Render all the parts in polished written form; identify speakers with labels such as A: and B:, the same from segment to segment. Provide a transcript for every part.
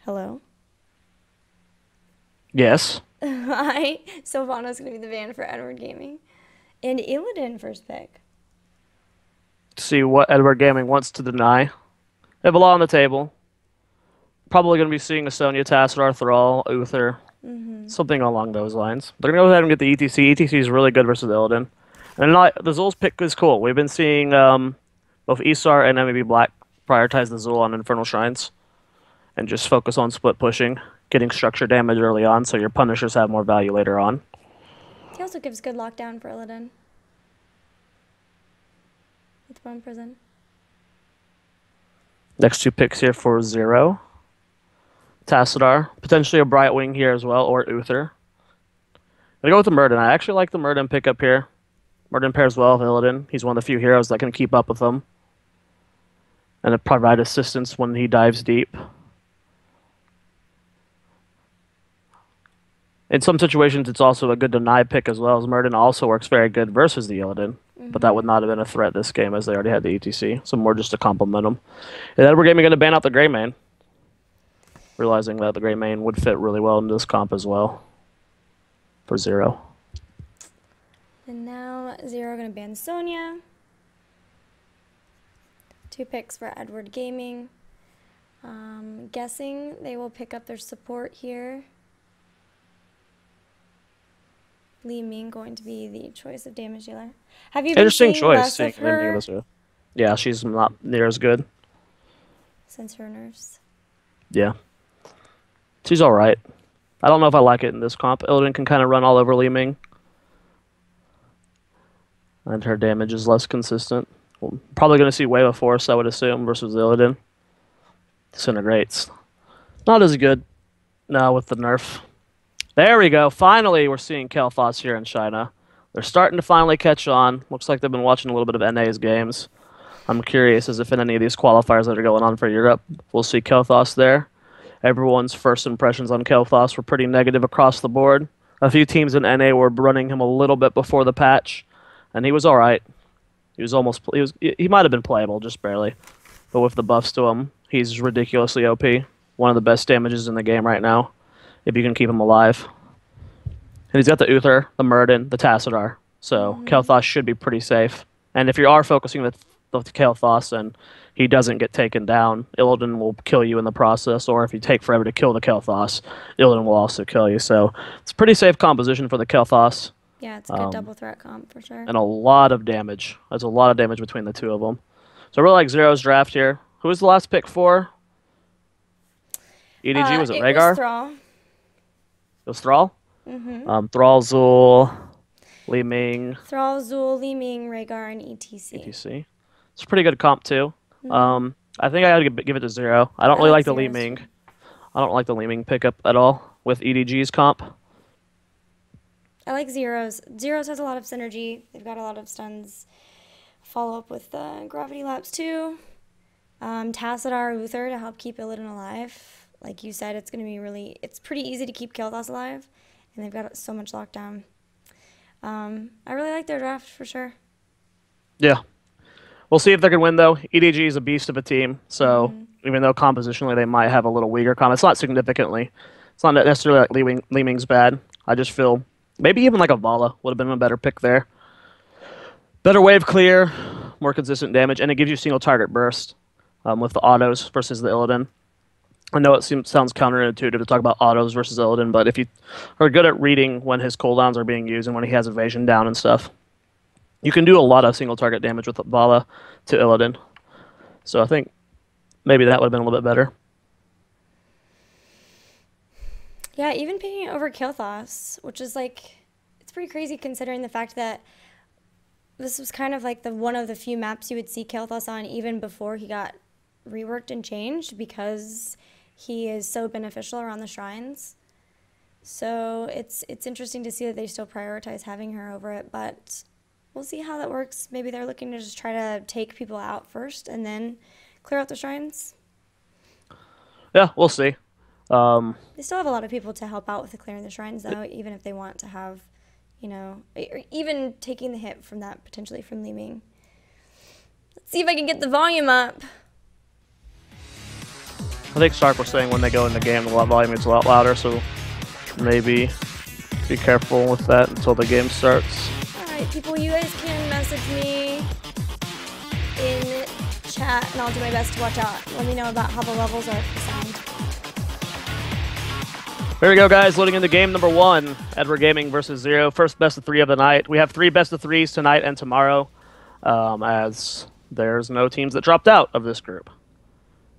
A: Hello?
B: Yes.
A: Hi. Sylvana's going to be the van for Edward Gaming. And Illidan first pick.
B: See what Edward Gaming wants to deny. They have a lot on the table. Probably going to be seeing a Sonya, Tassadar, Thrall, Uther,
A: Mm-hmm.
B: something along those lines. They're going to go ahead and get the ETC. ETC is really good versus Illidan. And not, the Zul's pick is cool. We've been seeing both Isar and MEB Black prioritize the Zul on Infernal Shrines and just focus on split pushing, getting structure damage early on so your Punishers have more value later on.
A: He also gives good lockdown for Illidan. With Bone Prison.
B: Next two picks here for Zero. Tassadar, potentially a Brightwing here as well, or Uther. I go with the Murden. I actually like the Murden pickup here. Murden pairs well with Illidan. He's one of the few heroes that can keep up with him and provide assistance when he dives deep. In some situations, it's also a good deny pick as well, as Murden also works very good versus the Illidan. But that would not have been a threat this game as they already had the ETC. So more just to complement them. And then we're going to ban out the Grey Mane. Realizing that the Grey Mane would fit really well in this comp as well. For Zero.
A: And now Zero going to ban Sonya. 2 picks for Edward Gaming. Guessing they will pick up their support here. Li Ming going to be the choice of damage dealer. Have you been
B: Interesting
A: seeing
B: choice.
A: less of her
B: Yeah, she's not near as good.
A: since her nerfs?
B: Yeah. She's alright. I don't know if I like it in this comp. Illidan can kind of run all over Li Ming. And her damage is less consistent. We're probably going to see Wave of Force, I would assume, versus Illidan. Disintegrates. Not as good now with the nerf. There we go. Finally, we're seeing Kael'thas here in China. They're starting to finally catch on. Looks like they've been watching a little bit of NA's games. I'm curious as if in any of these qualifiers that are going on for Europe, we'll see Kael'thas there. Everyone's first impressions on Kael'thas were pretty negative across the board. A few teams in NA were running him a little bit before the patch, and he was all right. He might have been playable, just barely. But with the buffs to him, he's ridiculously OP. One of the best damages in the game right now, if you can keep him alive. And he's got the Uther, the Murden, the Tassadar. So Kael'thas should be pretty safe. And if you are focusing the Kael'thas and he doesn't get taken down, Illidan will kill you in the process. Or if you take forever to kill the Kael'thas, Illidan will also kill you. So it's a pretty safe composition for the Kael'thas.
A: Yeah, it's a good double threat comp for sure.
B: And a lot of damage. There's a lot of damage between the two of them. So I really like Zero's draft here. Who was the last pick for? EDG, was it
A: It
B: Rhaegar?
A: was Thrall.
B: It was Thrall? Thrall, Zul, Li Ming,
A: Thrall, Zul, Li Ming, Rhaegar, and ETC.
B: ETC. It's a pretty good comp too. I think I gotta give it to Zero. I don't
A: I
B: really
A: like
B: like the Li
A: Zero's
B: Ming.
A: too.
B: I don't like the Li Ming pickup at all with EDG's comp.
A: I like Zero's. Zero's has a lot of synergy. They've got a lot of stuns. Follow up with the Gravity Lapse too. Tassadar, Uther to help keep Illidan alive. Like you said, it's pretty easy to keep Kael'thas alive. And they've got so much lockdown. I really like their draft for sure.
B: Yeah. We'll see if they can win though. EDG is a beast of a team, so even though compositionally they might have a little weaker comp, it's not significantly. It's not necessarily like Li Ming's bad. I just feel maybe even like a Vala would have been a better pick there. Better wave clear, more consistent damage, and it gives you single target burst with the autos versus the Illidan. I know it sounds counterintuitive to talk about autos versus Illidan, but if you are good at reading when his cooldowns are being used and when he has evasion down and stuff, you can do a lot of single target damage with Vala to Illidan. So I think maybe that would have been a little bit better.
A: Yeah, even picking it over Kael'thas, which is it's pretty crazy considering the fact that this was kind of like one of the few maps you would see Kael'thas on even before he got reworked and changed because he is so beneficial around the shrines. So it's interesting to see that they still prioritize having her over it, but we'll see how that works. Maybe they're looking to just try to take people out first and then clear out the shrines.
B: Yeah, we'll see.
A: They still have a lot of people to help out with the clearing the shrines, though, even if they want to have, or even taking the hit from that, potentially from Li Ming. Let's see if I can get the volume up.
B: think Shark was saying when they go in the game, the volume gets a lot louder, so maybe be careful with that until the game starts.
A: Alright, people, you guys can message me in chat, and I'll do my best to watch out. Let me know about how the levels are for sound.
B: Here we go, guys. Loading into game number 1. Edward Gaming versus Zero. First best of 3 of the night. We have 3 best of 3s tonight and tomorrow, as there's no teams that dropped out of this group.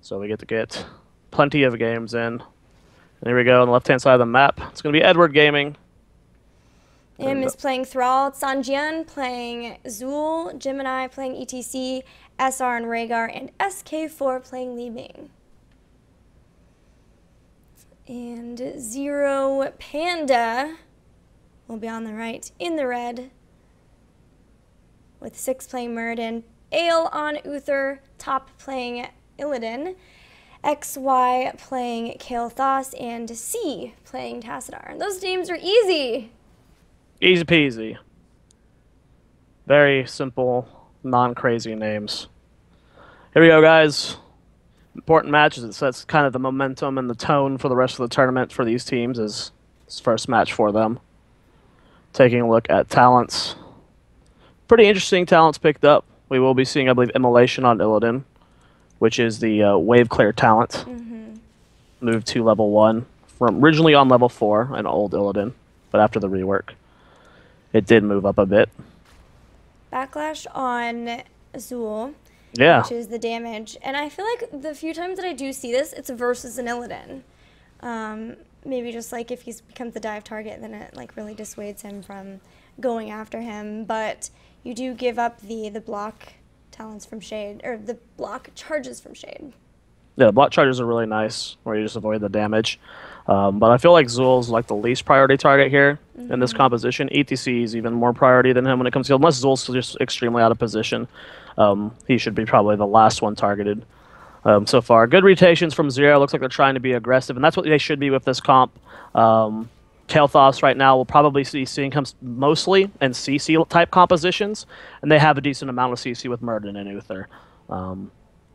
B: So we get to get plenty of games in. And here we go on the left-hand side of the map. It's going to be Edward Gaming.
A: Im is playing Thrall, Sanjian playing Zool, Gemini playing ETC, SR and Rhaegar, and SK4 playing Li Ming. And Zero Panda will be on the right in the red, with 6 playing Muradin, Ale on Uther, Top playing Illidan, XY playing Kael'thas, and C playing Tassadar. And those names are easy.
B: Easy peasy. Very simple, non-crazy names. Here we go, guys. Important matches. It sets kind of the momentum and the tone for the rest of the tournament for these teams as this first match for them. Taking a look at talents. Pretty interesting talents picked up. We will be seeing, I believe, Immolation on Illidan, which is the Wave Clear talent. Moved to level 1 from originally on level 4 in old Illidan, but after the rework, it did move up a bit. Backlash
A: on Azul.
B: Yeah.
A: Which is the damage. And I feel like the few times that I do see this, it's versus an Illidan. Maybe just like if he becomes the dive target, then it like really dissuades him from going after him. But you do give up the block talents from Shade, or the block charges from Shade.
B: Yeah, the block charges are really nice, where you just avoid the damage. But I feel like Zul's like the least priority target here in this composition. ETC is even more priority than him when it comes to, unless Zul's just extremely out of position. He should be probably the last one targeted so far. Good rotations from Zero. Looks like they're trying to be aggressive, and that's what they should be with this comp. Kael'thas right now will probably see seeing him mostly in CC type compositions, and they have a decent amount of CC with Muradin and Uther.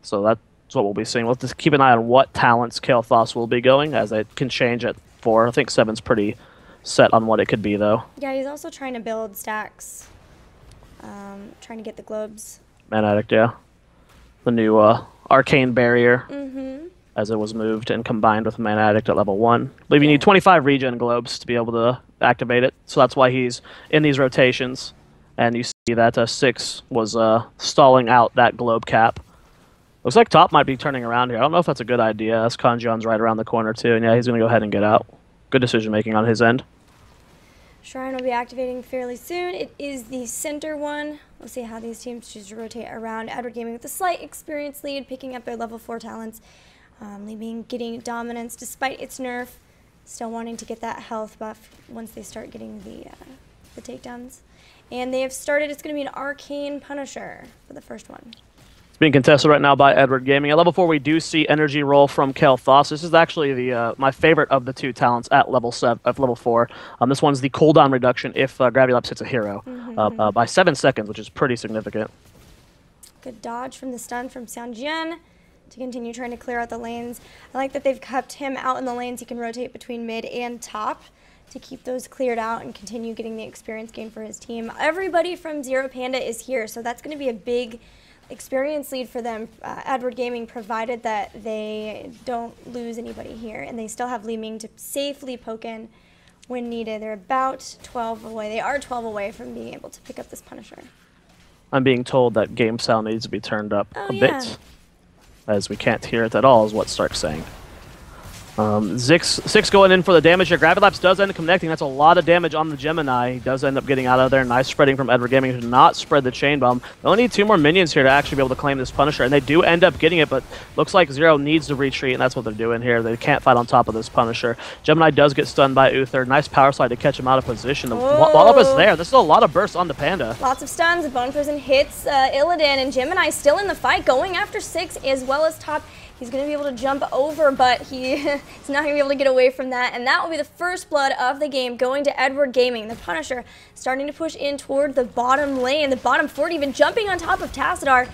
B: So that's what we'll be seeing. We'll just keep an eye on what talents Kael'thas will be going, as it can change at 4. I think 7's pretty set on what it could be, though.
A: Yeah, he's also trying to build stacks, trying to get the globes.
B: Man Addict, yeah. The new Arcane Barrier, as it was moved and combined with Man Addict at level 1. I believe you need 25 regen globes to be able to activate it, so that's why he's in these rotations. And you see that 6 was stalling out that globe cap. Looks like Top might be turning around here. I don't know if that's a good idea. As Kanjion's right around the corner, too. And yeah, he's going to go ahead and get out. Good decision-making on his end.
A: Shrine will be activating fairly soon. It is the center one. We'll see how these teams choose to rotate around. Edward Gaming with a slight experience lead, picking up their level 4 talents. Leaving getting dominance despite its nerf. Still wanting to get that health buff once they start getting the takedowns. And they have started, it's going to be an Arcane Punisher for the first one.
B: Being contested right now by Edward Gaming. At level 4, we do see energy roll from Kael'thas. This is actually the my favorite of the 2 talents at level 4. This one's the cooldown reduction if Gravity Lapse hits a hero by 7 seconds, which is pretty significant.
A: Good dodge from the stun from Sanjian to continue trying to clear out the lanes. I like that they've kept him out in the lanes. He can rotate between mid and top to keep those cleared out and continue getting the experience gain for his team. Everybody from Zero Panda is here, so that's going to be a big experience lead for them, Edward Gaming, provided that they don't lose anybody here, and they still have Li Ming to safely poke in when needed. They're about 12 away. They are 12 away from being able to pick up this Punisher.
B: I'm being told that game sound needs to be turned up a bit, as we can't hear it at all, is what Stark's saying. Six going in for the damage here. Gravity Lapse does end up connecting. That's a lot of damage on the Gemini. He does end up getting out of there. Nice spreading from Edward Gaming to not spread the Chain Bomb. They only need 2 more minions here to actually be able to claim this Punisher, and they do end up getting it, but looks like Zero needs to retreat, and that's what they're doing here. They can't fight on top of this Punisher. Gemini does get stunned by Uther. Nice power slide to catch him out of position. The wallop is there. There's still a lot of bursts on the Panda.
A: Lots of stuns. The Bone Prison hits Illidan, and Gemini still in the fight, going after 6 as well as Top. He's going to be able to jump over, but he's not going to be able to get away from that. And that will be the first blood of the game going to Edward Gaming. The Punisher starting to push in toward the bottom lane. The bottom 40 even jumping on top of Tassadar.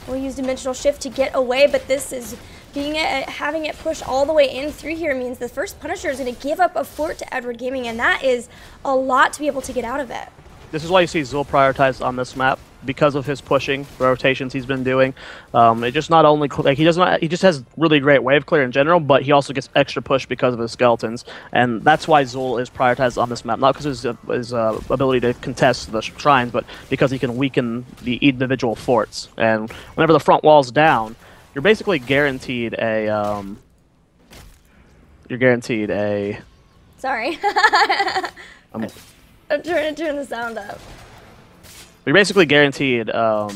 A: We'll use Dimensional Shift to get away, but this is having it push all the way in through here means the first Punisher is going to give up a fort to Edward Gaming, and that is a lot to be able to get out of it.
B: This is why you see Zul prioritized on this map, because of his pushing, the rotations he's been doing. It just not only like he just has really great wave clear in general, but he also gets extra push because of his skeletons, and that's why Zul is prioritized on this map. Not because of his ability to contest the shrines, but because he can weaken the individual forts. And whenever the front wall's down, you're basically guaranteed a.
A: Sorry. I'm trying to turn the sound up.
B: You're basically guaranteed a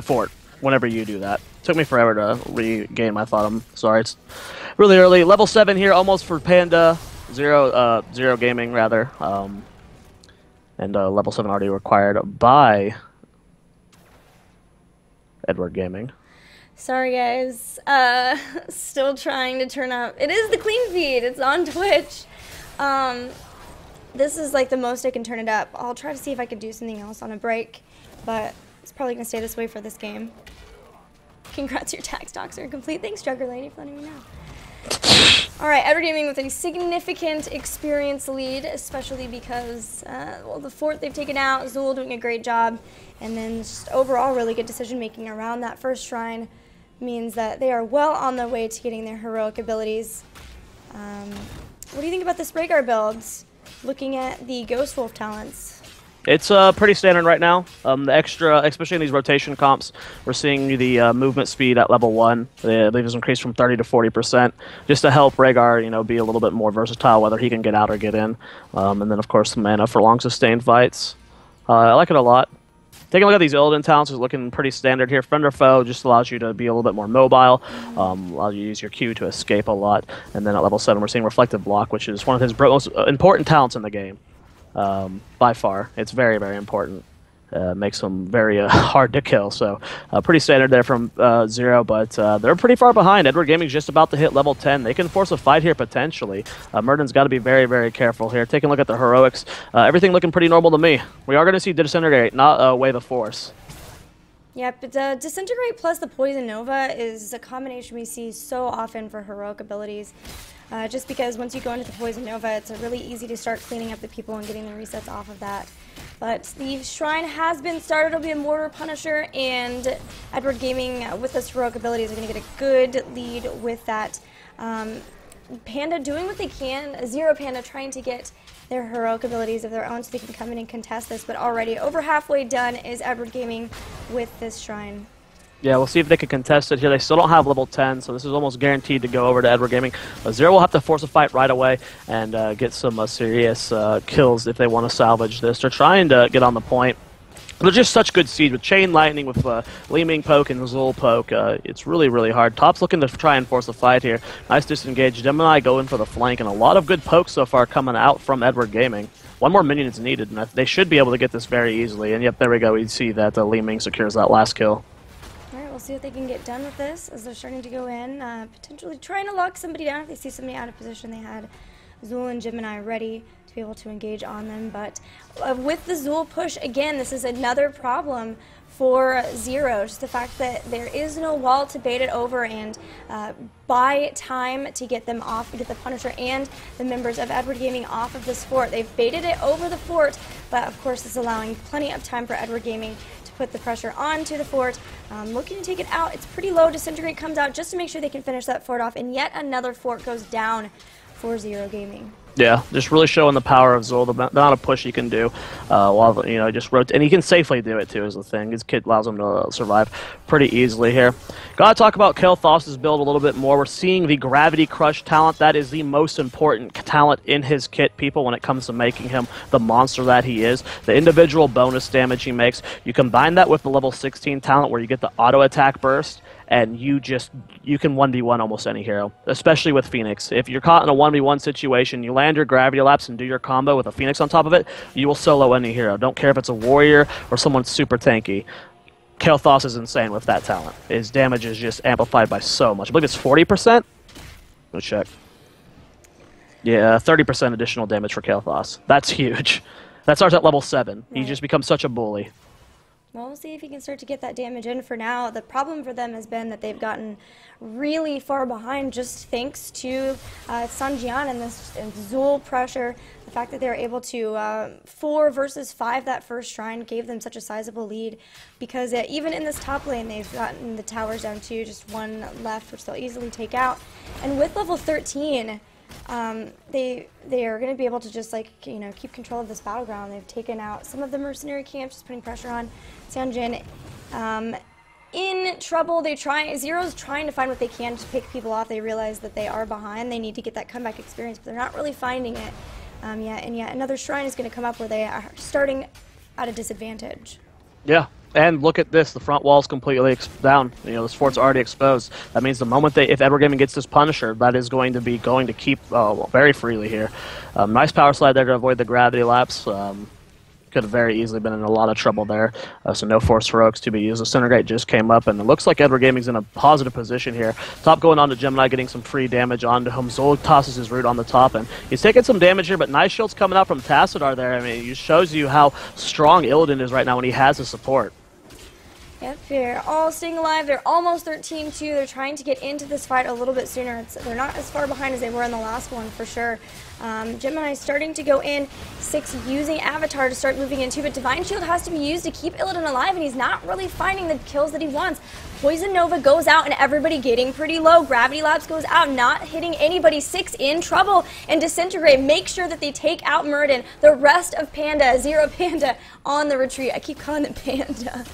B: fort whenever you do that. Took me forever to regain my thought. I'm sorry, it's really early. Level 7 here, almost for Panda. Zero Gaming, rather. And level 7 already required by Edward Gaming.
A: Sorry, guys. Still trying to turn up. It is the clean feed. It's on Twitch. This is like the most I can turn it up. I'll try to see if I can do something else on a break, but it's probably going to stay this way for this game. Congrats, your tax docs are complete. Thanks, Jugger Lady, for letting me know. Alright, Edward Gaming with a significant experience lead, especially because, well, the fort they've taken out, Zul doing a great job, and then just overall really good decision-making around that first shrine means that they are well on their way to getting their heroic abilities. What do you think about this Rhaegar builds? Looking at the Ghost Wolf talents.
B: It's pretty standard right now. The extra, especially in these rotation comps, we're seeing the movement speed at level 1. I believe it's increased from 30 to 40%, just to help Rhaegar, be a little bit more versatile, whether he can get out or get in. And then, of course, the mana for long sustained fights. I like it a lot. Taking a look at these Illidan talents, is looking pretty standard here. Friend or foe just allows you to be a little bit more mobile, allows you to use your Q to escape a lot. And then at level 7, we're seeing Reflective Block, which is one of his most important talents in the game. By far. It's very, very important. Makes them very hard to kill. So pretty standard there from Zero, but they're pretty far behind. Edward Gaming's just about to hit level 10. They can force a fight here potentially. Murden's got to be very, very careful here. Taking a look at the heroics, everything looking pretty normal to me. We are going to see Disintegrate, not Wave of Force.
A: Yeah, but Disintegrate plus the Poison Nova is a combination we see so often for heroic abilities. Just because once you go into the Poison Nova, it's really easy to start cleaning up the people and getting the resets off of that. But the shrine has been started. It'll be a Mortar Punisher, and Edward Gaming with this heroic abilities are going to get a good lead with that. Panda doing what they can, Zero Panda trying to get their heroic abilities of their own so they can come in and contest this, but already over halfway done is Edward Gaming with this shrine.
B: Yeah, we'll see if they can contest it here. They still don't have level 10, so this is almost guaranteed to go over to Edward Gaming. Zero will have to force a fight right away and get some serious kills if they want to salvage this. They're trying to get on the point. They're just such good seed with Chain Lightning, with Li Ming poke and Zul poke. It's really, really hard. Top's looking to try and force a fight here. Nice disengage. Gemini going for the flank, and a lot of good pokes so far coming out from Edward Gaming. One more minion is needed, and they should be able to get this very easily. And yep, there we go. We see that Li Ming secures that last kill.
A: Alright, we'll see what they can get done with this as they're starting to go in. Potentially trying to lock somebody down if they see somebody out of position. They had Zul and Gemini ready to be able to engage on them, but with the Zul push, again, this is another problem for Zero, just the fact that there is no wall to bait it over and buy time to get them off, get the Punisher and the members of Edward Gaming off of this fort. They've baited it over the fort, but of course it's allowing plenty of time for Edward Gaming to put the pressure onto the fort. Looking to take it out. It's pretty low. Disintegrate comes out just to make sure they can finish that fort off, and yet another fort goes down for Zero Gaming.
B: Yeah, just really showing the power of Zul, the amount of push he can do, while just rotate, and he can safely do it too. Is the thing. His kit allows him to survive pretty easily here. Gotta talk about Kael'thas's build a little bit more. We're seeing the Gravity Crush talent. That is the most important talent in his kit, people, when it comes to making him the monster that he is. The individual bonus damage he makes. You combine that with the level 16 talent, where you get the auto attack burst, and you can 1v1 almost any hero, especially with Phoenix. If you're caught in a 1v1 situation, you land your Gravity Lapse and do your combo with a Phoenix on top of it, you will solo any hero. Don't care if it's a warrior or someone super tanky. Kael'thas is insane with that talent. His damage is just amplified by so much. I believe it's 40%? Let's check. Yeah, 30% additional damage for Kael'thas. That's huge. That starts at level 7. He just becomes such a bully.
A: Well, we'll see if he can start to get that damage in. For now, the problem for them has been that they've gotten really far behind just thanks to Sanjian and this Zul pressure. The fact that they were able to 4 versus 5 that first shrine gave them such a sizable lead, because even in this top lane, they've gotten the towers down to just 1 left, which they'll easily take out. And with level 13, they are going to be able to just keep control of this battleground. They've taken out some of the mercenary camps, just putting pressure on Sanjin. In trouble, Zero's trying to find what they can to pick people off. They realize that they are behind. They need to get that comeback experience, but they're not really finding it yet. And yet another shrine is going to come up where they are starting at a disadvantage.
B: Yeah. And look at this, the front wall's completely down. You know, this fort's already exposed. That means the moment if Edward Gaming gets this Punisher, that is going to keep very freely here. Nice power slide there to avoid the gravity lapse. Could have very easily been in a lot of trouble there. So no Force Heroics to be used. The Disintegrate just came up, and it looks like Edward Gaming's in a positive position here. Top going on to Gemini, getting some free damage onto him. Zola tosses his root on the top, and he's taking some damage here, but nice shields coming out from Tassadar there. I mean, it shows you how strong Illidan is right now when he has the support.
A: Yep, they're all staying alive. They're almost 13-2. They're trying to get into this fight a little bit sooner. They're not as far behind as they were in the last one, for sure. Gemini starting to go in. 6 using Avatar to start moving into, but Divine Shield has to be used to keep Illidan alive, and he's not really finding the kills that he wants. Poison Nova goes out, and everybody getting pretty low. Gravity Lapse goes out, not hitting anybody. 6 in trouble, and Disintegrate make sure that they take out Muradin. The rest of Panda, Zero Panda, on the retreat. I keep calling it Panda.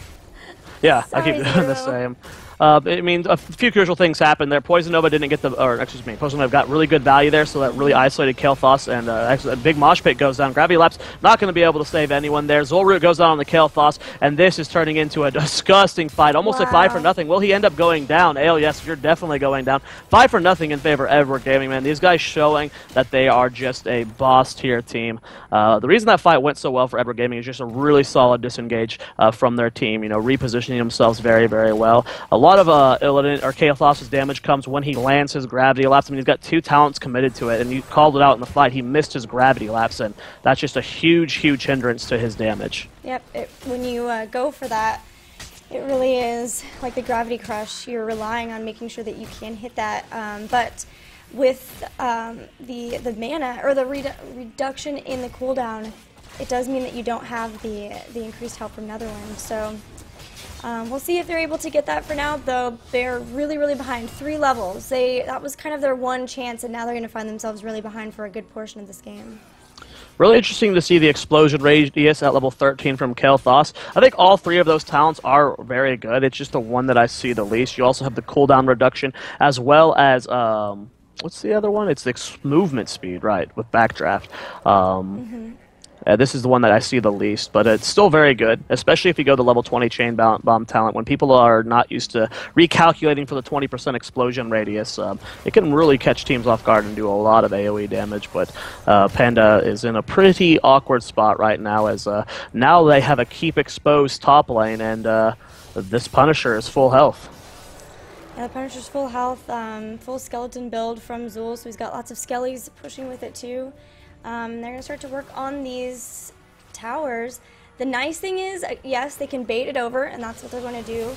B: Yeah,
A: Sorry,
B: I keep doing the same. I mean, a few crucial things happened there. Poison Nova didn't get Poison Nova got really good value there, so that really isolated Kael'thas, and actually a big mosh pit goes down. Gravity Lapse not going to be able to save anyone there. Zulroot goes down on the Kael'thas, and this is turning into a disgusting fight, almost a 5 for nothing. Will he end up going down? Ale, yes, you're definitely going down. 5 for nothing in favor of Edward Gaming, man. These guys showing that they are just a boss tier team. The reason that fight went so well for Edward Gaming is just a really solid disengage from their team, you know, repositioning themselves very, very well. A lot of Illidan or Kael'thas' damage comes when he lands his gravity lapse. I mean, he's got 2 talents committed to it, and you called it out in the fight. He missed his gravity lapse, and that's just a huge, huge hindrance to his damage.
A: Yep, when you go for that, it really is like the Gravity Crush. You're relying on making sure that you can hit that, but with the mana or the reduction in the cooldown, it does mean that you don't have the increased help from Netherlands. So we'll see if they're able to get that. For now, though, they're really, really behind. 3 levels. That was kind of their one chance, and now they're going to find themselves really behind for a good portion of this game.
B: Really interesting to see the explosion radius at level 13 from Kael'thas. I think all 3 of those talents are very good. It's just the one that I see the least. You also have the cooldown reduction, as well as what's the other one? It's the movement speed, right, with Backdraft. This is the one that I see the least, but it's still very good, especially if you go to level 20 chain bomb talent. When people are not used to recalculating for the 20% explosion radius, it can really catch teams off guard and do a lot of AoE damage. But Panda is in a pretty awkward spot right now, as now they have a keep exposed top lane, and this Punisher is full health.
A: Yeah, the Punisher's full health, full skeleton build from Zul, so he's got lots of skellies pushing with it too. They're going to start to work on these towers. The nice thing is, yes, they can bait it over, and that's what they're going to do,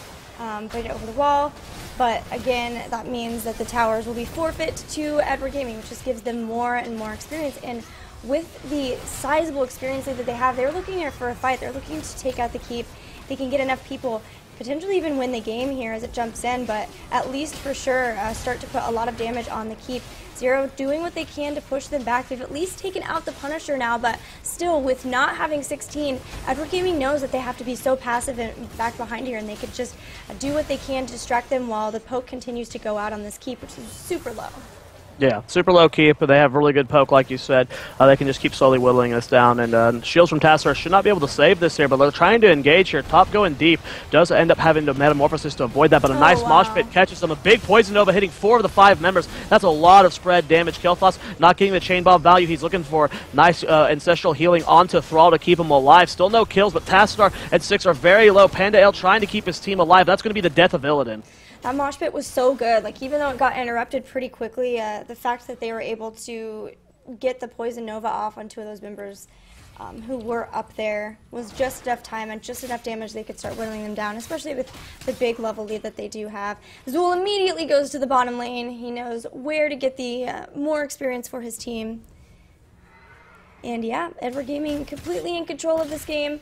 A: bait it over the wall. But again, that means that the towers will be forfeit to Edward Gaming, which just gives them more and more experience. And with the sizable experience that they have, they're looking here for a fight. They're looking to take out the keep. They can get enough people, potentially even win the game here as it jumps in, but at least for sure start to put a lot of damage on the keep. Zero doing what they can to push them back. They've at least taken out the Punisher now, but still, with not having 16, Edward Gaming knows that they have to be so passive and back behind here, and they could just do what they can to distract them while the poke continues to go out on this keep, which is super low.
B: Yeah, super low keep, but they have really good poke, like you said. They can just keep slowly whittling us down, and shields from Tassadar should not be able to save this here, but they're trying to engage here. Top going deep, does end up having to Metamorphosis to avoid that, but a nice mosh pit catches them. A big Poison Nova hitting 4 of the 5 members. That's a lot of spread damage. Kael'thas not getting the chain bomb value he's looking for. Nice Ancestral healing onto Thrall to keep him alive. Still no kills, but Tassadar and 6 are very low. Panda L trying to keep his team alive. That's going to be the death of Illidan.
A: That mosh pit was so good. Like, even though it got interrupted pretty quickly, the fact that they were able to get the Poison Nova off on 2 of those members who were up there, was just enough time and just enough damage they could start whittling them down, especially with the big level lead that they do have. Zool immediately goes to the bottom lane. He knows where to get the more experience for his team. And yeah, Edward Gaming completely in control of this game,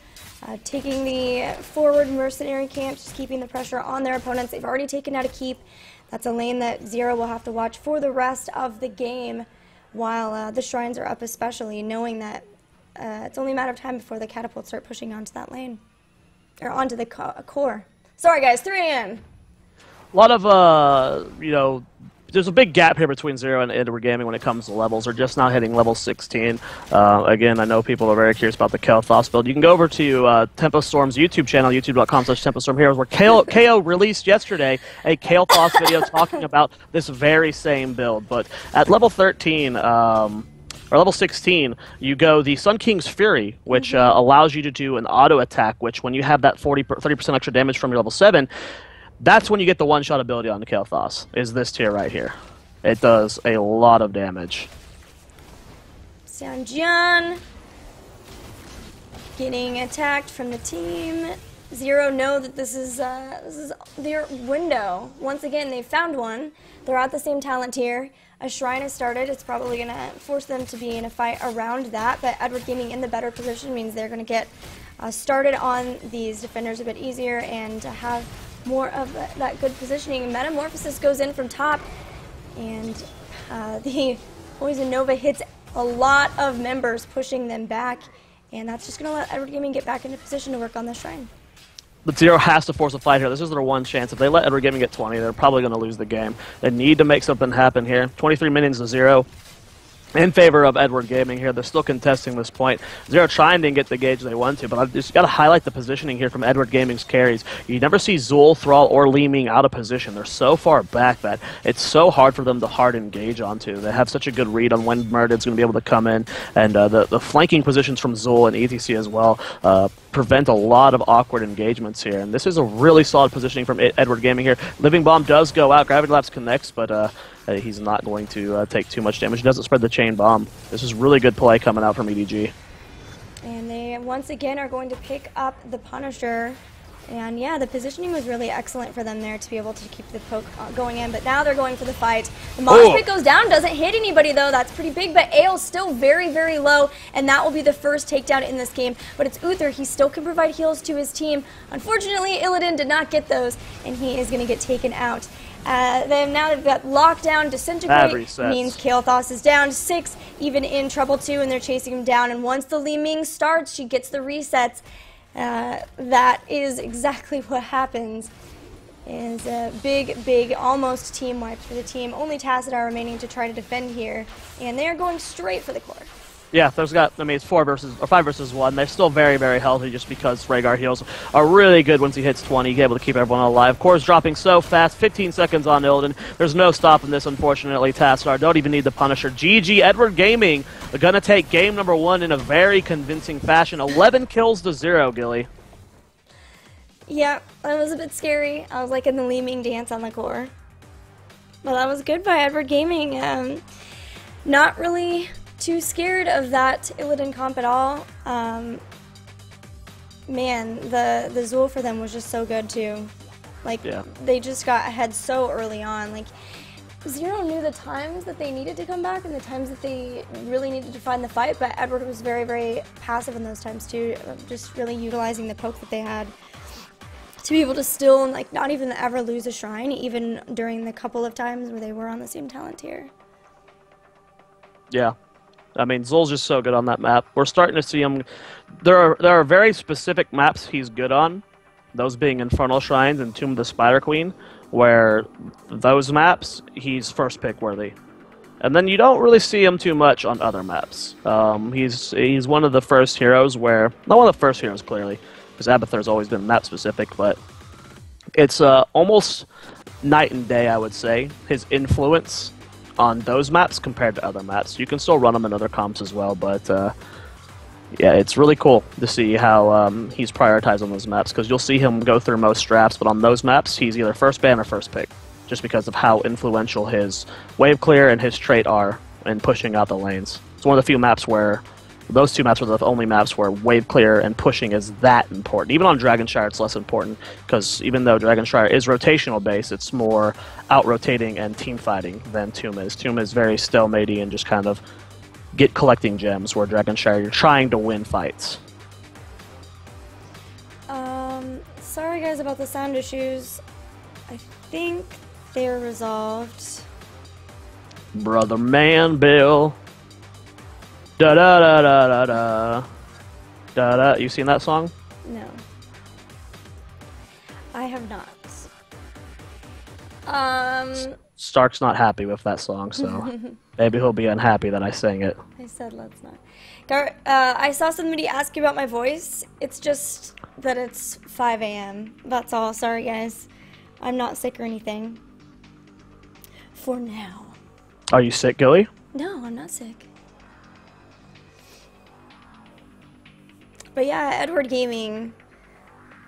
A: taking the forward mercenary camp, just keeping the pressure on their opponents. They've already taken out a keep. That's a lane that Zero will have to watch for the rest of the game, while the shrines are up especially, knowing that it's only a matter of time before the catapults start pushing onto that lane. Or onto the core. Sorry guys, 3 a.m.
B: A lot of, you know, there's a big gap here between Zero and Edward Gaming when it comes to levels. They're just now hitting level 16. Again, I know people are very curious about the Kael'thas build. You can go over to Tempo Storm's YouTube channel, youtube.com/TempoStormHeroes, where KO released yesterday a Kael'thas video talking about this very same build. But at level 13, or level 16, you go the Sun King's Fury, which allows you to do an auto attack, which when you have that 30% extra damage from your level 7, that's when you get the one-shot ability on the Kael'thas, is this tier right here. It does a lot of damage.
A: Sanjian getting attacked from the team. Zero know that this is their window. Once again, they found one. They're at the same talent tier. A shrine has started. It's probably going to force them to be in a fight around that, but Edward Gaming in the better position means they're going to get started on these defenders a bit easier and have more of that good positioning. Metamorphosis goes in from top, and the Poison Nova hits a lot of members, pushing them back, and that's just going to let Edward Gaming get back into position to work on the shrine.
B: But Zero has to force a fight here. This is their one chance. If they let Edward Gaming get 20, they're probably going to lose the game. They need to make something happen here. 23 minions to 0. In favor of Edward Gaming here. They're still contesting this point. Zero trying to get the gauge they want to, but I've just got to highlight the positioning here from Edward Gaming's carries. You never see Zool, Thrall, or Li Ming out of position. They're so far back that it's so hard for them to hard engage onto. They have such a good read on when Murder's going to be able to come in, and the flanking positions from Zool and ETC as well prevent a lot of awkward engagements here. And this is a really solid positioning from Edward Gaming here. Living Bomb does go out. Gravity Lapse connects, but he's not going to take too much damage. He doesn't spread the chain bomb. This is really good play coming out from EDG.
A: And they once again are going to pick up the Punisher. And yeah, the positioning was really excellent for them there to be able to keep the poke going in. But now they're going for the fight. The Mosh Pit goes down, doesn't hit anybody though. That's pretty big, but Ael's still very, very low. And that will be the first takedown in this game. But it's Uther. He still can provide heals to his team. Unfortunately, Illidan did not get those, and he is going to get taken out. Now they've got Lockdown, Disintegrate, means Kael'thas is down 6, even in trouble 2, and they're chasing him down. And once the Li Ming starts, she gets the resets. That is exactly what happens. Is a big, almost team wipe for the team. Only Tacit are remaining to try to defend here, and they are going straight for the core.
B: Yeah, it's 5 versus 1. They're still very, very healthy just because Rhaegar heals are really good once he hits 20. He's able to keep everyone alive. Core's dropping so fast. 15 seconds on Illidan. There's no stopping this, unfortunately. Tassadar don't even need the Punisher. GG, Edward Gaming are going to take game number 1 in a very convincing fashion. 11 kills to 0, Gilly.
A: Yeah, that was a bit scary. I was like in the Li Ming dance on the core. But that was good by Edward Gaming. Not really too scared of that Illidan comp at all. Man, the Zool for them was just so good too. Like, yeah. They just got ahead so early on. Like, Zero knew the times that they needed to come back and the times that they really needed to find the fight, but Edward was very, very passive in those times too, just really utilizing the poke that they had to be able to still, like, not even ever lose a shrine, even during the couple of times where they were on the same talent tier. Yeah.
B: I mean, Zul's just so good on that map. We're starting to see him. There are very specific maps he's good on, those being Infernal Shrines and Tomb of the Spider Queen, where those maps, he's first pick worthy. And then you don't really see him too much on other maps. He's one of the first heroes where, not one of the first heroes clearly, because Abathur's always been map specific, but it's almost night and day, I would say, his influence on those maps compared to other maps. You can still run them in other comps as well, but yeah, it's really cool to see how he's prioritized on those maps, because you'll see him go through most drafts, but on those maps, he's either first ban or first pick, just because of how influential his wave clear and his trait are in pushing out the lanes. It's one of the few maps where Those two maps are the only maps where wave clear and pushing is that important. Even on Dragonshire, it's less important, because even though Dragonshire is rotational based, it's more out-rotating and team-fighting than Tomb is. Tomb is very stalemate-y and just kind of get collecting gems, where Dragonshire, you're trying to win fights.
A: Sorry guys about the sound issues. I think they're resolved.
B: Brother Man Bill. Da da da da da da. Da da. You seen that song?
A: No. I have not.
B: Stark's not happy with that song, so maybe he'll be unhappy that I sang it.
A: I said let's not. I saw somebody ask you about my voice. It's just that it's 5 a.m. That's all. Sorry, guys. I'm not sick or anything. For now.
B: Are you sick, Gilly?
A: No, I'm not sick. But yeah, Edward Gaming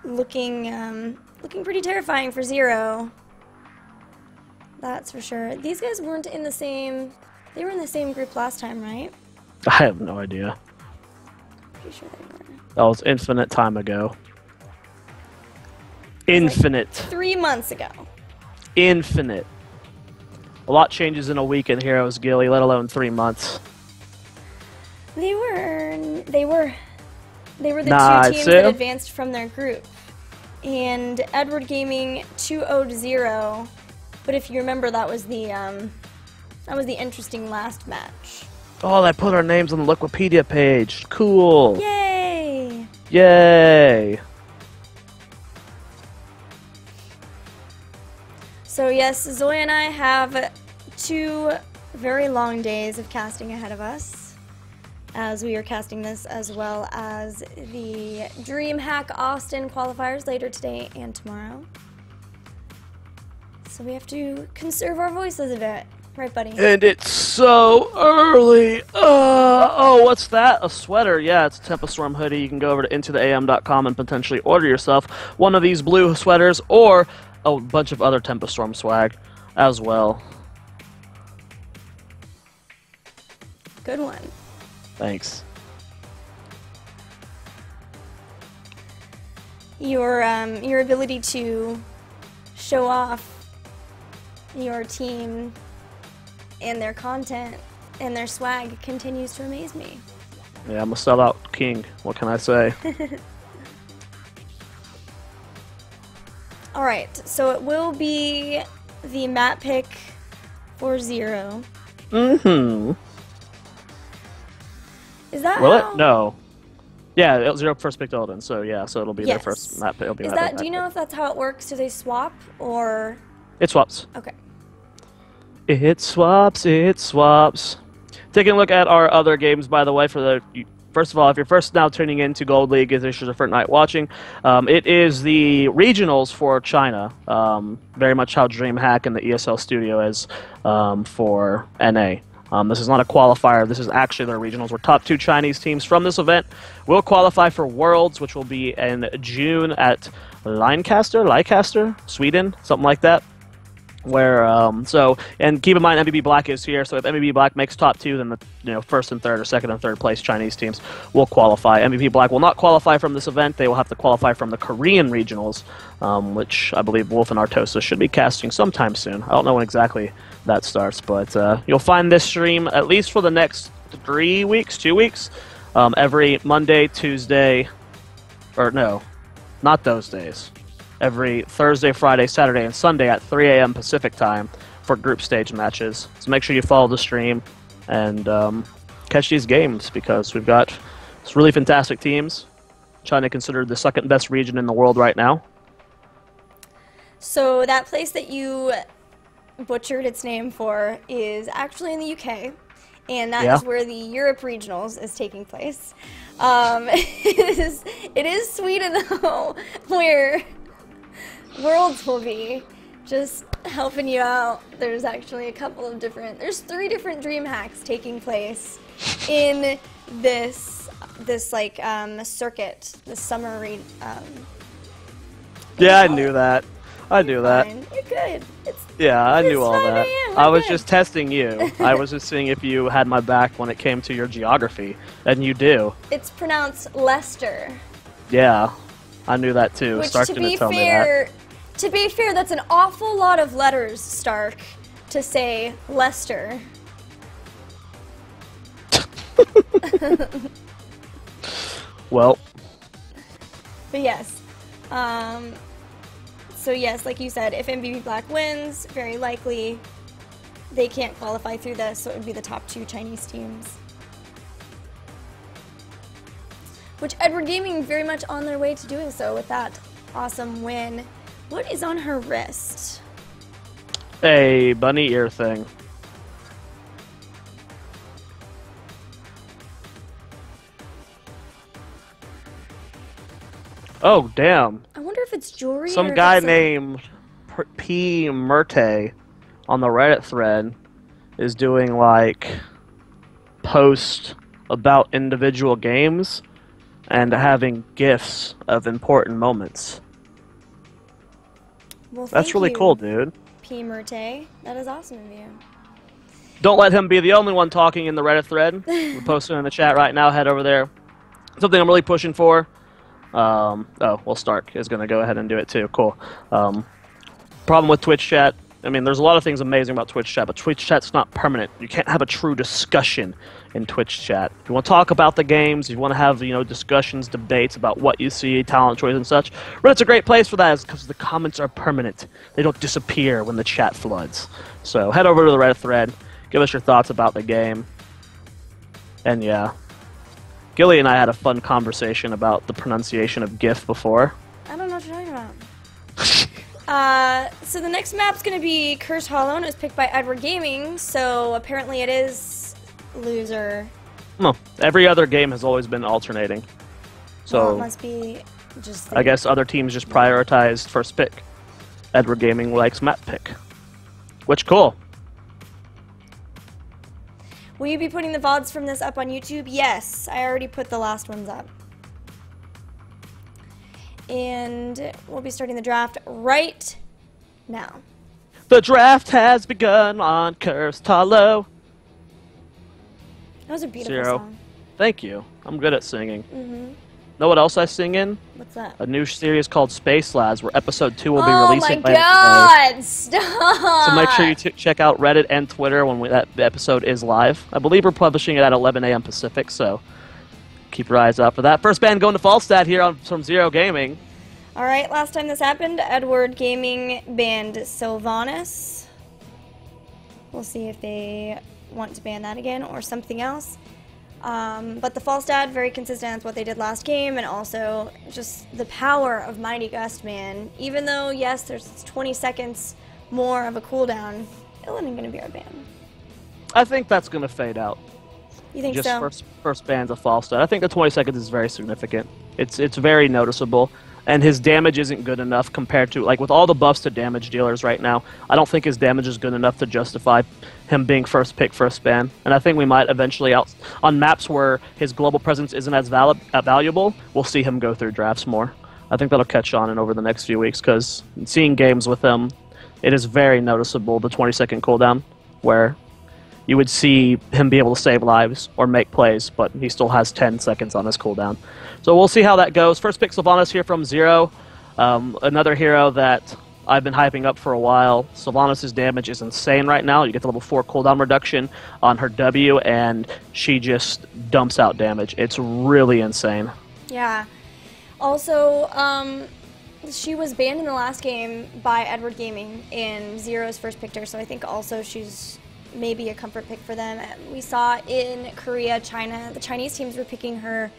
A: looking pretty terrifying for Zero. That's for sure. These guys weren't in the same... They were in the same group last time, right?
B: I have no idea.
A: Pretty sure they were.
B: That was infinite time ago. Infinite.
A: Like 3 months ago.
B: Infinite. A lot changes in a week in Heroes, Gilly, let alone 3 months.
A: They were the two teams
B: see?
A: that advanced from their group. And Edward Gaming 2-0-0. But if you remember, that was the interesting last match.
B: Oh, they put our names on the Wikipedia page. Cool.
A: Yay!
B: Yay!
A: So yes, Zoya and I have 2 very long days of casting ahead of us, as we are casting this, as well as the DreamHack Austin qualifiers later today and tomorrow. So we have to conserve our voices a bit. Right, buddy?
B: And it's so early. Oh, what's that? A sweater. Yeah, it's a Tempest Storm hoodie. You can go over to intotheam.com and potentially order yourself one of these blue sweaters or a bunch of other Tempest Storm swag as well.
A: Good one.
B: Thanks.
A: Your ability to show off your team and their content and their swag continues to amaze me.
B: Yeah, I'm a sellout king. What can I say?
A: Alright, so it will be the map pick for Zero.
B: Mm-hmm.
A: Is that
B: Will
A: how?
B: it? No. Yeah, Zero first picked Elden, so yeah, so it'll be their
A: Yes.
B: first map pick. It'll be
A: Is
B: map
A: that?
B: pick,
A: Do you know if that's how it works? Do they swap or?
B: It swaps.
A: Okay.
B: It swaps, it swaps. Taking a look at our other games, by the way, for the... First of all, if you're first now tuning in to Gold League, if this is your first night watching, it is the regionals for China. Very much how DreamHack and the ESL Studio is for NA. This is not a qualifier. This is actually their regionals, where top 2 Chinese teams from this event will qualify for Worlds, which will be in June at Leicester, Sweden, something like that. Where and keep in mind MBB Black is here, so if MBB Black makes top 2, then the first and third or second and third place Chinese teams will qualify. MBB Black will not qualify from this event; they will have to qualify from the Korean regionals, which I believe Wolf and Artosa should be casting sometime soon. I don't know when exactly that starts, but you'll find this stream at least for the next 2 weeks, every Monday, Tuesday, or no, not those days. Every Thursday, Friday, Saturday, and Sunday at 3 a.m. Pacific time for group stage matches. So make sure you follow the stream and catch these games, because we've got some really fantastic teams. China considered the second best region in the world right now.
A: So that place that you butchered its name for is actually in the UK, and that is where the Europe regionals is taking place. It is Sweden though, where Worlds will be. Just helping you out. There's actually a couple of there's 3 different dream hacks taking place in this like circuit, the summer
B: Yeah, I knew that. I knew that.
A: Fine. You're good.
B: Yeah, I knew
A: It's
B: all
A: 5
B: that.
A: a.m.,
B: I
A: we're
B: was
A: good.
B: just testing you. I was just seeing if you had my back when it came to your geography, and you do.
A: It's pronounced Leicester.
B: Yeah, I knew that too.
A: Which,
B: Stark's gonna tell me that.
A: to be fair, that's an awful lot of letters, Stark, to say Leicester.
B: Well,
A: But yes. So yes, like you said, if MVP Black wins, very likely they can't qualify through this, so it would be the top 2 Chinese teams. Which Edward Gaming very much on their way to doing so with that awesome win. What is on her wrist?
B: a bunny ear thing. Oh, damn.
A: I wonder if it's jewelry.
B: Some
A: or if
B: guy
A: it's
B: named P. Murte on the Reddit thread is doing, like, posts about individual games and having GIFs of important moments.
A: Well,
B: That's
A: thank
B: really
A: you,
B: cool, dude.
A: P. Murte. That is awesome of you.
B: Don't let him be the only one talking in the Reddit thread. We're posting in the chat right now. Head over there. Something I'm really pushing for. Stark is going to go ahead and do it too. Cool. Problem with Twitch chat. I mean, there's a lot of things amazing about Twitch chat, but Twitch chat's not permanent. You can't have a true discussion in Twitch chat. If you want to talk about the games, if you want to have, discussions, debates about what you see, talent choice and such, Reddit's a great place for that because the comments are permanent. They don't disappear when the chat floods. So head over to the Reddit thread. Give us your thoughts about the game. And yeah. Gilly and I had a fun conversation about the pronunciation of GIF before.
A: I don't know what you're talking about. So the next map's going to be Cursed Hollow, and it was picked by Edward Gaming, so apparently it is loser.
B: No, every other game has always been alternating. So
A: Well, it must be just...
B: I guess other teams just prioritized first pick. Edward Gaming likes map pick. Which, cool.
A: Will you be putting the VODs from this up on YouTube? Yes, I already put the last ones up. And we'll be starting the draft right now.
B: The draft has begun on Cursed Hollow.
A: That was a beautiful
B: 0.
A: song.
B: Thank you. I'm good at singing.
A: Mm-hmm.
B: Know what else I sing in?
A: What's that?
B: A new series called Space Lads, where episode 2 will be
A: Oh
B: releasing
A: my
B: Wednesday.
A: god! Stop!
B: So make sure you check out Reddit and Twitter when the episode is live. I believe we're publishing it at 11 a.m. Pacific, so keep your eyes out for that. First band going to Falstad here from Zero Gaming.
A: Alright, last time this happened, Edward Gaming banned Sylvanas. We'll see if they want to ban that again or something else. But the Falstad, very consistent with what they did last game, and also just the power of Mighty Gust, man. Even though, yes, there's 20 seconds more of a cooldown, it isn't going to be our ban.
B: I think that's going to fade out.
A: You think
B: Just
A: so?
B: first ban's a Falstad. I think the 20 seconds is very significant. It's very noticeable. And his damage isn't good enough compared to, like, with all the buffs to damage dealers right now, I don't think his damage is good enough to justify him being first pick, first ban. And I think we might eventually, on maps where his global presence isn't as valuable, we'll see him go through drafts more. I think that'll catch on over the next few weeks, because seeing games with him, it is very noticeable, the 20-second cooldown, where you would see him be able to save lives or make plays, but he still has 10 seconds on his cooldown. So we'll see how that goes. First pick Sylvanas here from Zero. Another hero that I've been hyping up for a while. Sylvanas' damage is insane right now. You get the level 4 cooldown reduction on her W, and she just dumps out damage. It's really insane.
A: Yeah. Also, she was banned in the last game by Edward Gaming, and Zero's first picked her, so I think also she's maybe a comfort pick for them. We saw in Korea, China, the Chinese teams were picking her.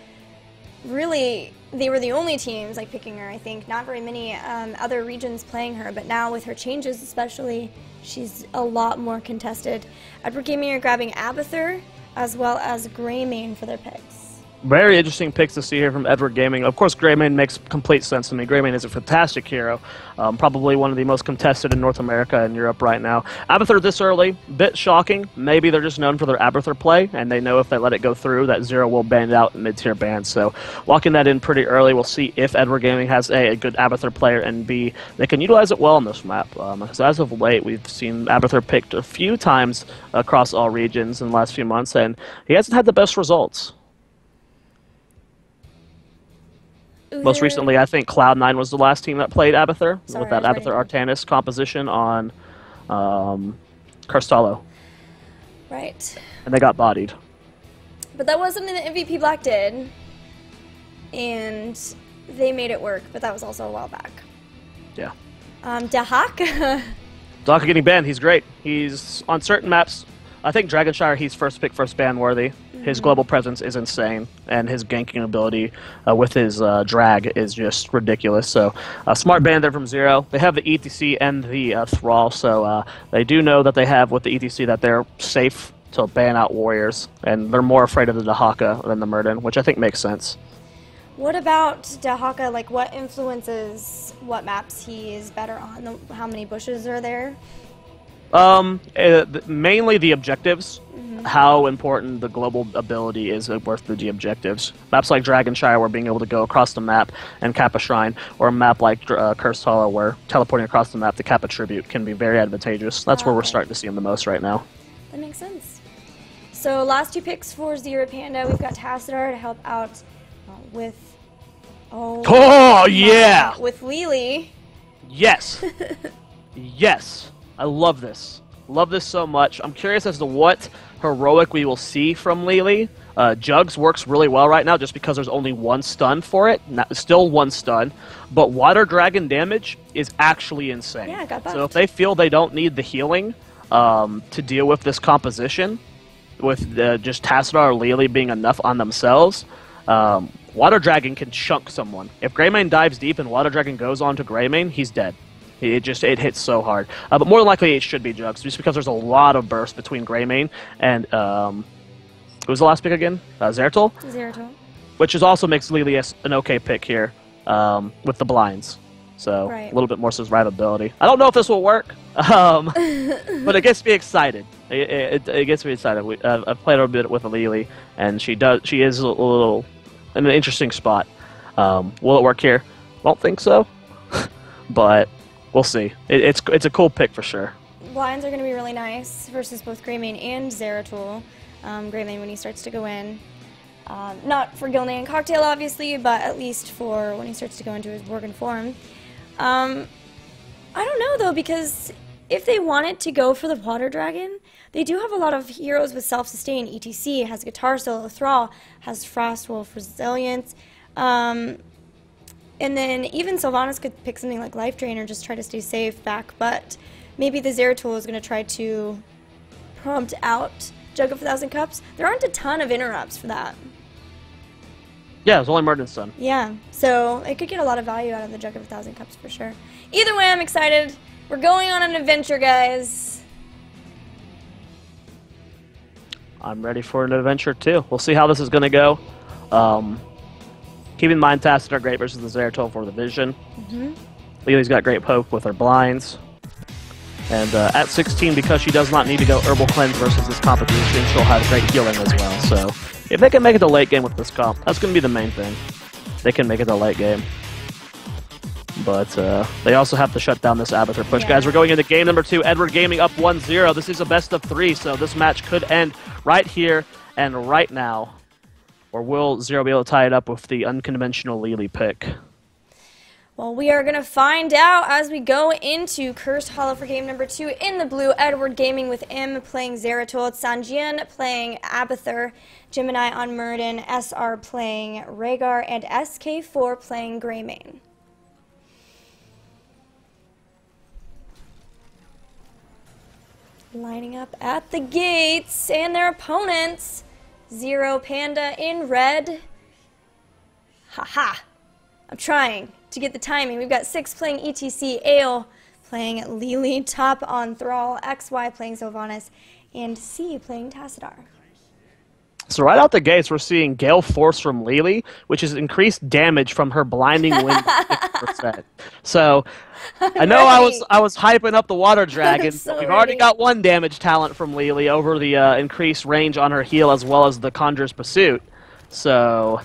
A: Really, they were the only teams picking her, I think. Not very many other regions playing her, but now with her changes especially, she's a lot more contested. Edward Gaming are grabbing Abathur as well as Greymane for their picks.
B: Very interesting picks to see here from Edward Gaming. Of course, Greymane makes complete sense to me. Greymane is a fantastic hero. Probably one of the most contested in North America and Europe right now. Abathur this early, bit shocking. Maybe they're just known for their Abathur play, and they know if they let it go through that Zero will ban out in mid-tier bans. So locking that in pretty early. We'll see if Edward Gaming has A, a good Abathur player, and B, they can utilize it well on this map. Because as of late, we've seen Abathur picked a few times across all regions in the last few months, and he hasn't had the best results. Most recently, I think Cloud9 was the last team that played Abathur with that Abathur Artanis composition on Karstalo.
A: Right.
B: And they got bodied.
A: But that was something that MVP Black did, and they made it work, but that was also a while back.
B: Yeah.
A: Dahaka.
B: Dahaka getting banned, he's great. He's on certain maps. I think Dragonshire, he's first pick, first ban worthy. His global presence is insane, and his ganking ability with his drag is just ridiculous. So, smart ban there from Zero. They have the ETC and the Thrall, so they do know that they have with the ETC that they're safe to ban out warriors, and they're more afraid of the Dahaka than the Murden, which I think makes sense.
A: What about Dahaka? Like, what influences what maps he is better on? How many bushes are there?
B: Mainly the objectives. How important the global ability is worth the objectives. Maps like Dragonshire, where being able to go across the map and cap a shrine, or a map like Cursed Hollow, where teleporting across the map to cap a tribute can be very advantageous. That's where we're starting to see him the most right now.
A: That makes sense. So last two picks for Zero Panda, we've got Tassadar to help out with...
B: Oh yeah!
A: With Lily.
B: Yes. Yes. I love this. Love this so much. I'm curious as to what heroic we will see from Lily. Jugs works really well right now just because there's only one stun for it. Still one stun. But Water Dragon damage is actually insane.
A: Yeah, got buffed.
B: So if they feel they don't need the healing to deal with this composition, with just Tassadar or Lily being enough on themselves, Water Dragon can chunk someone. If Greymane dives deep and Water Dragon goes on to Greymane, he's dead. It hits so hard. But more than likely it should be Jugs, just because there's a lot of burst between Greymane and, who was the last pick again? Zeratul?
A: Zeratul.
B: Which also makes Lily an okay pick here, with the blinds. So, a little bit more survivability. I don't know if this will work, but it gets me excited. It gets me excited. I've played a bit with Lily, and she is a little in an interesting spot. Will it work here? Don't think so, but we'll see. It's a cool pick for sure.
A: Blinds are going to be really nice versus both Greymane and Zeratul. Greymane when he starts to go in. Not for Gilney and Cocktail, obviously, but at least for when he starts to go into his Worgen form. I don't know, though, because if they wanted to go for the Water Dragon, they do have a lot of heroes with self-sustain. ETC has Guitar Solo, Thrall has Frostwolf, Resilience. And then even Sylvanas could pick something like Life Drain or just try to stay safe back, but maybe the Zeratul is going to try to prompt out Jug of 1,000 Cups. There aren't a ton of interrupts for that.
B: Yeah, it's only Murden's son.
A: Yeah, so it could get a lot of value out of the Jug of 1,000 Cups for sure. Either way, I'm excited. We're going on an adventure, guys.
B: I'm ready for an adventure too. We'll see how this is going to go. Keep in mind, Tassadar are great versus the Zeratul for the vision. Lily's got great poke with her blinds. And at 16, because she does not need to go Herbal Cleanse versus this competition, she'll have great healing as well. So if they can make it to late game with this comp, that's going to be the main thing. They can make it to late game. But they also have to shut down this Abathur push. Guys, we're going into game number 2. Edward Gaming up 1-0. This is a best of 3, so this match could end right here and right now. Or will Zero be able to tie it up with the unconventional Lily pick?
A: Well, we are going to find out as we go into Cursed Hollow for game number 2. In the blue, Edward Gaming with M playing Zeratul, Sanjian playing Abathur, Gemini on Murden, SR playing Rhaegar, and SK4 playing Greymane. Lining up at the gates, and their opponents, Zero Panda in red. Haha. I'm trying to get the timing. We've got 6 playing ETC, Ale playing Lily, Top on Thrall, XY playing Sylvanas, and C playing Tassadar.
B: So right out the gates, we're seeing Gale Force from Lily, which is increased damage from her blinding wind by 50%. So I know I was hyping up the Water Dragon,
A: So
B: but we've already
A: ready.
B: got one damage talent from Lily over the increased range on her heal as well as the Conjurer's Pursuit. So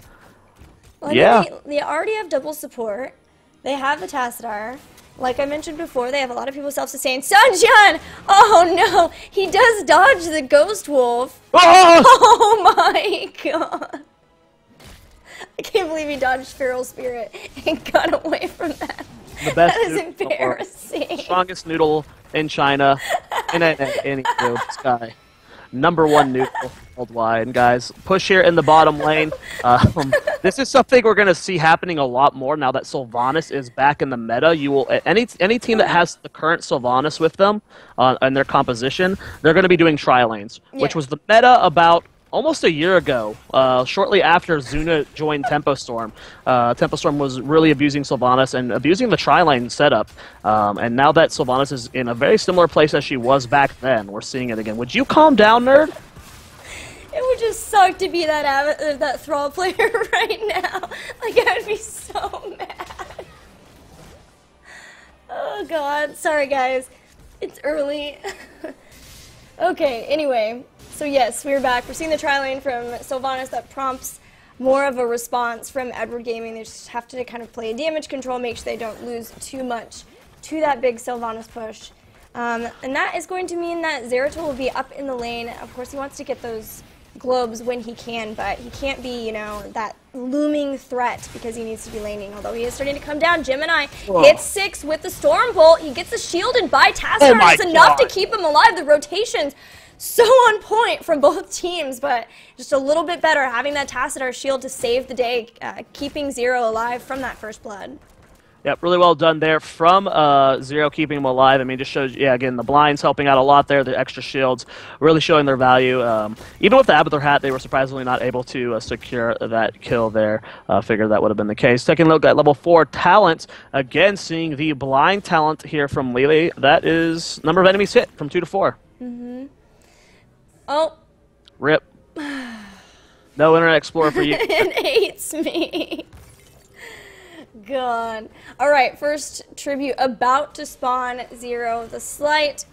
A: Well, I
B: yeah.
A: mean, they already have double support. They have the Tassadar. Like I mentioned before, they have a lot of people self-sustain. Sunshine! Oh no! He does dodge the Ghost Wolf.
B: Oh!
A: Oh my god. I can't believe he dodged Feral Spirit and got away from that.
B: The best
A: That is
B: noodle in the world.
A: embarrassing.
B: Strongest noodle in China. In any noodle, this guy. #1 noodle worldwide. And guys, push here in the bottom lane. This is something we're going to see happening a lot more now that Sylvanas is back in the meta. You will any team that has the current Sylvanas with them in their composition, they're going to be doing tri-lanes, which was the meta about almost a year ago, shortly after Zuna joined Tempo Storm. Tempo Storm was really abusing Sylvanas and abusing the tri-lane setup. And now that Sylvanas is in a very similar place as she was back then, we're seeing it again. Would you calm down, nerd?
A: It would just suck to be that Thrall player right now. Like, I would be so mad. Oh god. Sorry, guys. It's early. Okay, anyway. So yes, we're back. We're seeing the tri-lane from Sylvanas that prompts more of a response from Edward Gaming. They just have to kind of play damage control, make sure they don't lose too much to that big Sylvanas push. And that is going to mean that Zeratul will be up in the lane. Of course, he wants to get those globes when he can, but he can't be, you know, that looming threat because he needs to be laning, although he is starting to come down. Gemini hits 6 with the Storm Bolt. He gets the shielded by Tassadar. It's enough to keep him alive. The rotations so on point from both teams, but just a little bit better having that Tassadar shield to save the day, keeping Zero alive from that first blood.
B: Yep, really well done there from Zero, keeping him alive. I mean, just shows, yeah, again, the blinds helping out a lot there, the extra shields really showing their value. Even with the Abathur hat, they were surprisingly not able to secure that kill there. Figured that would have been the case. Taking a look at level 4 talent, again, seeing the blind talent here from Lily. That is number of enemies hit from 2 to 4.
A: Oh.
B: Rip. No Internet Explorer for you.
A: It hates me. God. Alright, first tribute about to spawn. Zero. The slight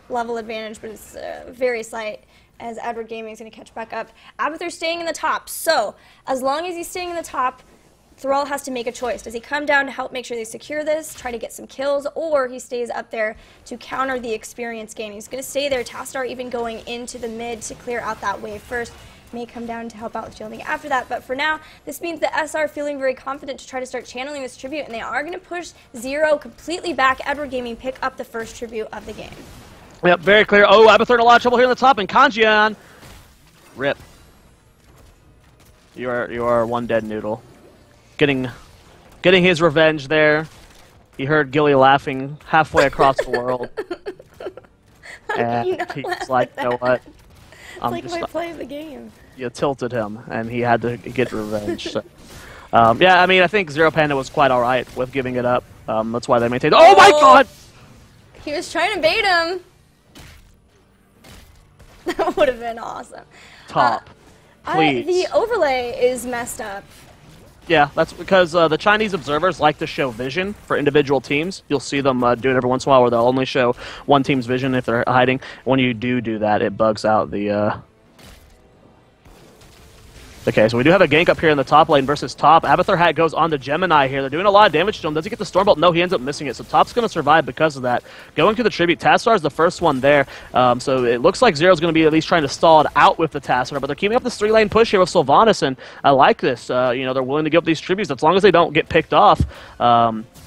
A: level advantage, but it's very slight as Edward Gaming is going to catch back up. Abathur staying in the top. So, as long as he's staying in the top, Thrall has to make a choice. Does he come down to help make sure they secure this, try to get some kills, or he stays up there to counter the experience gain? He's going to stay there. Tassadar even going into the mid to clear out that wave first. May come down to help out with shielding after that, but for now, this means the SR feeling very confident to try to start channeling this tribute, and they are going to push Zero completely back. Edward Gaming pick up the first tribute of the game.
B: Yep, very clear. Oh, Abathur in a lot of trouble here in the top, and Kanjian. Rip. You are one dead noodle. Getting his revenge there. He heard Gilly laughing halfway across the world. And he's like, you know what?
A: It's like my play of the game.
B: You tilted him, and he had to get revenge. So. Yeah, I mean, I think Zero Panda was quite alright with giving it up. That's why they maintained. Oh my god!
A: He was trying to bait him. That would have been awesome.
B: Top. Please.
A: The overlay is messed up.
B: Yeah, that's because the Chinese observers like to show vision for individual teams. You'll see them do it every once in a while where they'll only show one team's vision if they're hiding. When you do that, it bugs out the... Okay, so we do have a gank up here in the top lane versus top. Abathur hat goes on to Gemini here. They're doing a lot of damage to him. Does he get the Stormbolt? No, he ends up missing it. So top's going to survive because of that. Going to the tribute. Tassadar is the first one there. So it looks like Zero's going to be at least trying to stall it out with the Tassadar. But they're keeping up this 3-lane push here with Sylvanas, and I like this. You know, they're willing to give up these tributes as long as they don't get picked off.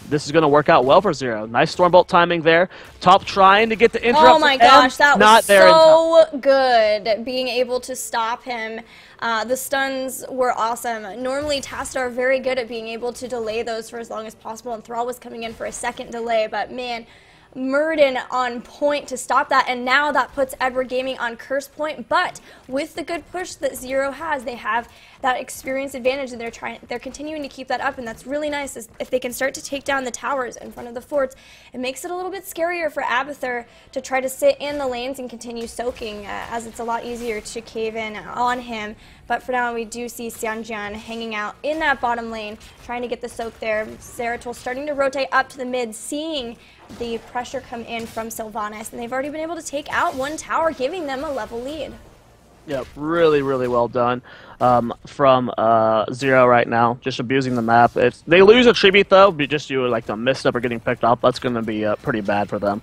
B: This is going to work out well for Zero. Nice Stormbolt timing there. Top trying to get the interrupt.
A: Oh my gosh, that was
B: there
A: so good. Being able to stop him. The stuns were awesome. Normally, Tassadar are very good at being able to delay those for as long as possible, and Thrall was coming in for a second delay, but man, Murden on point to stop that, and now that puts Edward Gaming on curse point. But with the good push that Zero has, they have that experience advantage, and they're continuing to keep that up, and that's really nice. If they can start to take down the towers in front of the forts, it makes it a little bit scarier for Abathur to try to sit in the lanes and continue soaking, as it's a lot easier to cave in on him. But for now, we do see Xianjian hanging out in that bottom lane, trying to get the soak there. Zeratul starting to rotate up to the mid, seeing the pressure come in from Sylvanas, and they've already been able to take out one tower, giving them a level lead.
B: Yep, really, really well done from Zero right now, just abusing the map. They lose a tribute, though, but just you like the misstep or getting picked up. That's going to be pretty bad for them.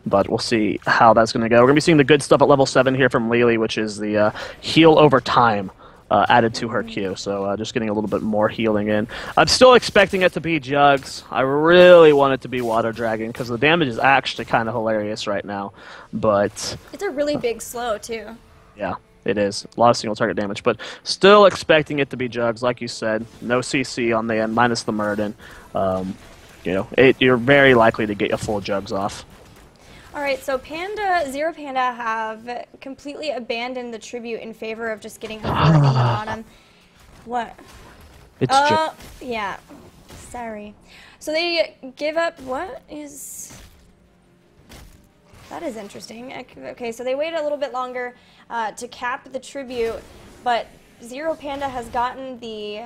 B: But we'll see how that's going to go. We're going to be seeing the good stuff at level 7 here from Lily, which is the heal over time. Added to her queue, so just getting a little bit more healing in. I'm still expecting it to be Jugs. I really want it to be Water Dragon because the damage is actually kind of hilarious right now, but
A: it's a really big slow too.
B: Yeah, it is. A lot of single target damage, but still expecting it to be Jugs, like you said. No CC on the end, minus the Murden. You know, you're very likely to get your full Jugs off.
A: Alright, so Zero Panda have completely abandoned the tribute in favor of just getting a fort in the bottom. What?
B: It's
A: yeah. Sorry. So they give up, what is... That is interesting. Okay, so they waited a little bit longer to cap the tribute, but Zero Panda has gotten the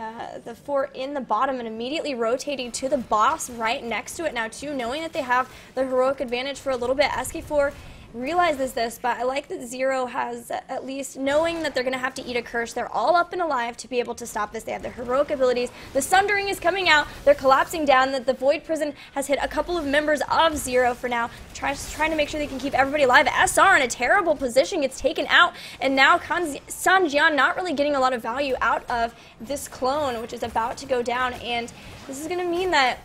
A: fort in the bottom and immediately rotating to the boss right next to it now too, knowing that they have the heroic advantage for a little bit. SK4 realizes this, but I like that Zero has at least knowing that they're going to have to eat a curse. They're all up and alive to be able to stop this. They have their heroic abilities. The Sundering is coming out. They're collapsing down. The Void Prison has hit a couple of members of Zero for now, trying to make sure they can keep everybody alive. SR in a terrible position gets taken out, and now Sanjian not really getting a lot of value out of this clone, which is about to go down, and this is going to mean that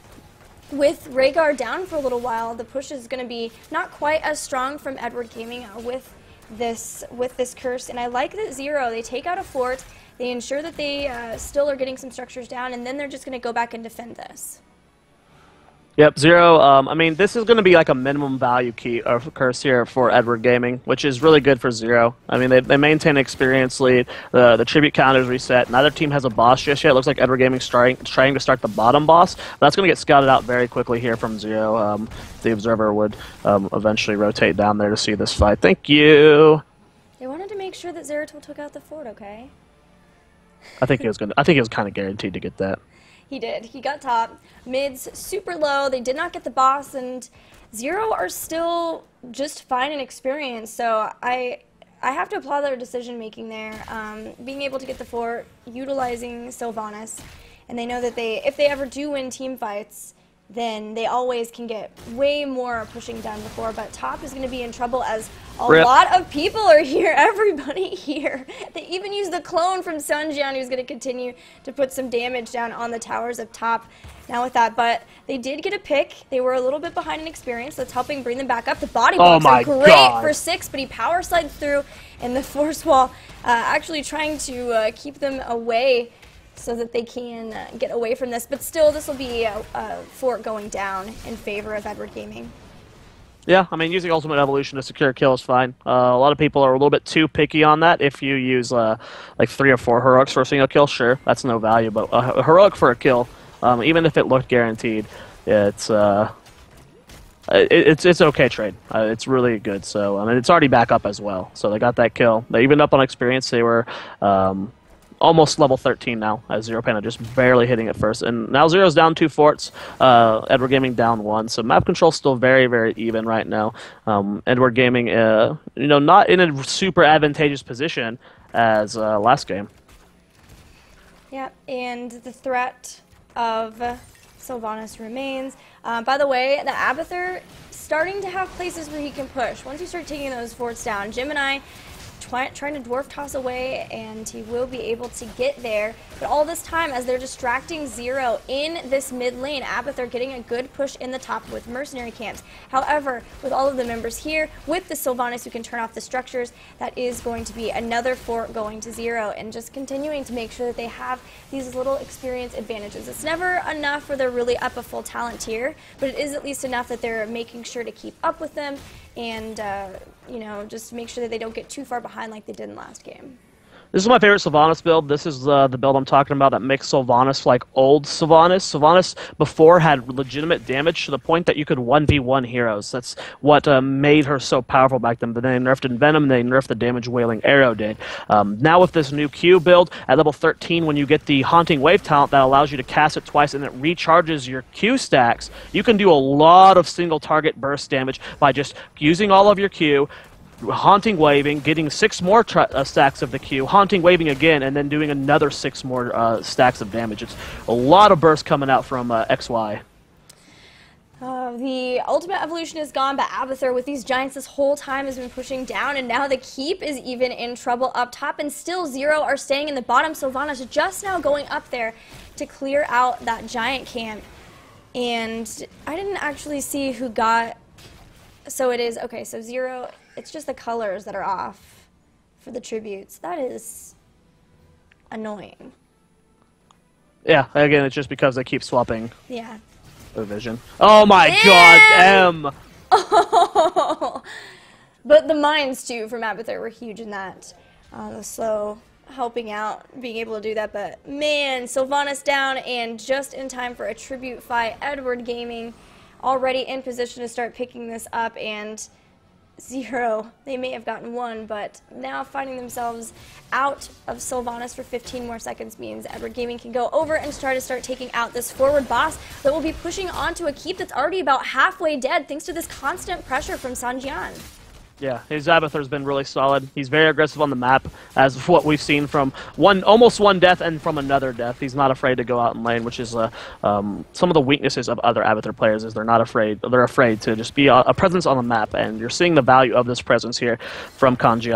A: with Rhaegar down for a little while, the push is going to be not quite as strong from Edward Gaming with this curse. And I like that Zero, they take out a fort, they ensure that they still are getting some structures down, and then they're just going to go back and defend this.
B: Yep, Zero. I mean, this is going to be like a minimum value key or curse here for Edward Gaming, which is really good for Zero. I mean, they maintain experience lead. The tribute count is reset. Neither team has a boss just yet. It looks like Edward Gaming's trying to start the bottom boss. That's going to get scouted out very quickly here from Zero. The Observer would eventually rotate down there to see this fight. Thank you.
A: They wanted to make sure that Zeratul took out the fort. Okay.
B: I think he was kind of guaranteed to get that.
A: He did. He got top. Mids super low. They did not get the boss, and Zero are still just fine in experience. So I have to applaud their decision making there. Being able to get the fort, utilizing Sylvanas, and they know that if they ever do win team fights, then they always can get way more pushing down before. But top is going to be in trouble as a lot of people are here. Everybody here. They even use the clone from Sanjian, who's going to continue to put some damage down on the towers up top now with that. But they did get a pick. They were a little bit behind in experience. That's helping bring them back up. The body blocks are great for 6, but he power slides through, and the force wall actually trying to keep them away so that they can get away from this. But still, this will be a fort going down in favor of Edward Gaming.
B: Yeah, I mean, using Ultimate Evolution to secure a kill is fine. A lot of people are a little bit too picky on that. If you use like 3 or 4 heroics for a single kill, sure, that's no value. But a heroic for a kill, even if it looked guaranteed, it's okay trade. It's really good. So I mean, it's already back up as well. So they got that kill. They evened up on experience. They were almost level 13 now, as Zero Panda just barely hitting it first. And now Zero's down 2 forts, Edward Gaming down 1. So map control's still very, very even right now. Edward Gaming, not in a super advantageous position as last game.
A: Yeah, and the threat of Sylvanas remains. By the way, the Abathur starting to have places where he can push. Once you start taking those forts down, Jim and I trying to dwarf toss away, and he will be able to get there. But all this time, as they're distracting Zero in this mid lane, Abathur getting a good push in the top with mercenary camps. However, with all of the members here, with the Sylvanas who can turn off the structures, that is going to be another fort going to Zero, and just continuing to make sure that they have these little experience advantages. It's never enough where they're really up a full talent tier, but it is at least enough that they're making sure to keep up with them and, you know, just make sure that they don't get too far behind like they did in last game.
B: This is my favorite Sylvanas build. This is the build I'm talking about that makes Sylvanas like old Sylvanas. Sylvanas before had legitimate damage to the point that you could 1v1 heroes. That's what made her so powerful back then. But they nerfed in Venom, they nerfed the damage Wailing Arrow did. Now with this new Q build, at level 13, when you get the Haunting Wave talent that allows you to cast it twice and it recharges your Q stacks, you can do a lot of single target burst damage by just using all of your Q, Haunting Waving, getting 6 more stacks of the Q, Haunting Waving again, and then doing another 6 more stacks of damage. It's a lot of burst coming out from XY.
A: The ultimate evolution is gone, but Abathur with these giants this whole time has been pushing down, and now the keep is even in trouble up top, and still Zero are staying in the bottom. Sylvanas just now going up there to clear out that giant camp. And I didn't actually see who got... So it is... Okay, so Zero... It's just the colors that are off for the tributes. That is annoying.
B: Yeah, again, it's just because they keep swapping.
A: Yeah.
B: The vision. Oh my god, M!
A: Oh! But the mines, too, from Abathur were huge in that. The slow helping out, being able to do that. But, man, Sylvanas down, and just in time for a tribute fight. Edward Gaming already in position to start picking this up, and... Zero. They may have gotten 1, but now finding themselves out of Sylvanas for 15 more seconds means Edward Gaming can go over and start taking out this forward boss that will be pushing onto a keep that's already about halfway dead thanks to this constant pressure from Sanjian.
B: Yeah, his Abathur's been really solid. He's very aggressive on the map, as what we've seen from almost one death and from another death. He's not afraid to go out in lane, which is some of the weaknesses of other Abathur players. Is they're not afraid. They're afraid to just be a presence on the map, and you're seeing the value of this presence here from Sanjian,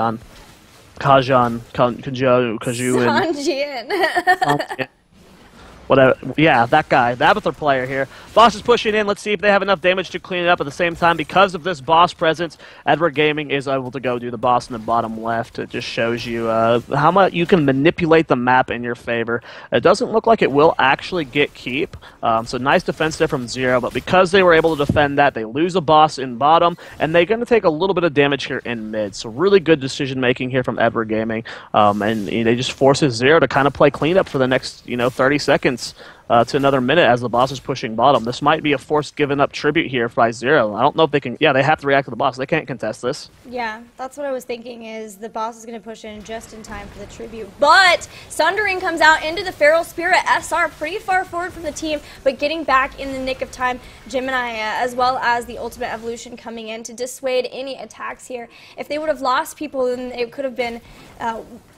B: whatever. Yeah, that guy, the Abathur player here. Boss is pushing in. Let's see if they have enough damage to clean it up at the same time. Because of this boss presence, Edward Gaming is able to go do the boss in the bottom left. It just shows you how much you can manipulate the map in your favor. It doesn't look like it will actually get keep. So nice defense there from Zero, but because they were able to defend that, they lose a boss in bottom, and they're going to take a little bit of damage here in mid. So really good decision making here from Edward Gaming, and they just forces Zero to kind of play cleanup for the next 30 seconds. To another minute as the boss is pushing bottom. This might be a forced given up tribute here by Zero. I don't know if they can... Yeah, they have to react to the boss. They can't contest this.
A: Yeah, that's what I was thinking, is the boss is going to push in just in time for the tribute. But Sundering comes out into the Feral Spirit SR pretty far forward from the team, but getting back in the nick of time. Gemini, as well as the Ultimate Evolution coming in to dissuade any attacks here. If they would have lost people, then it could have been...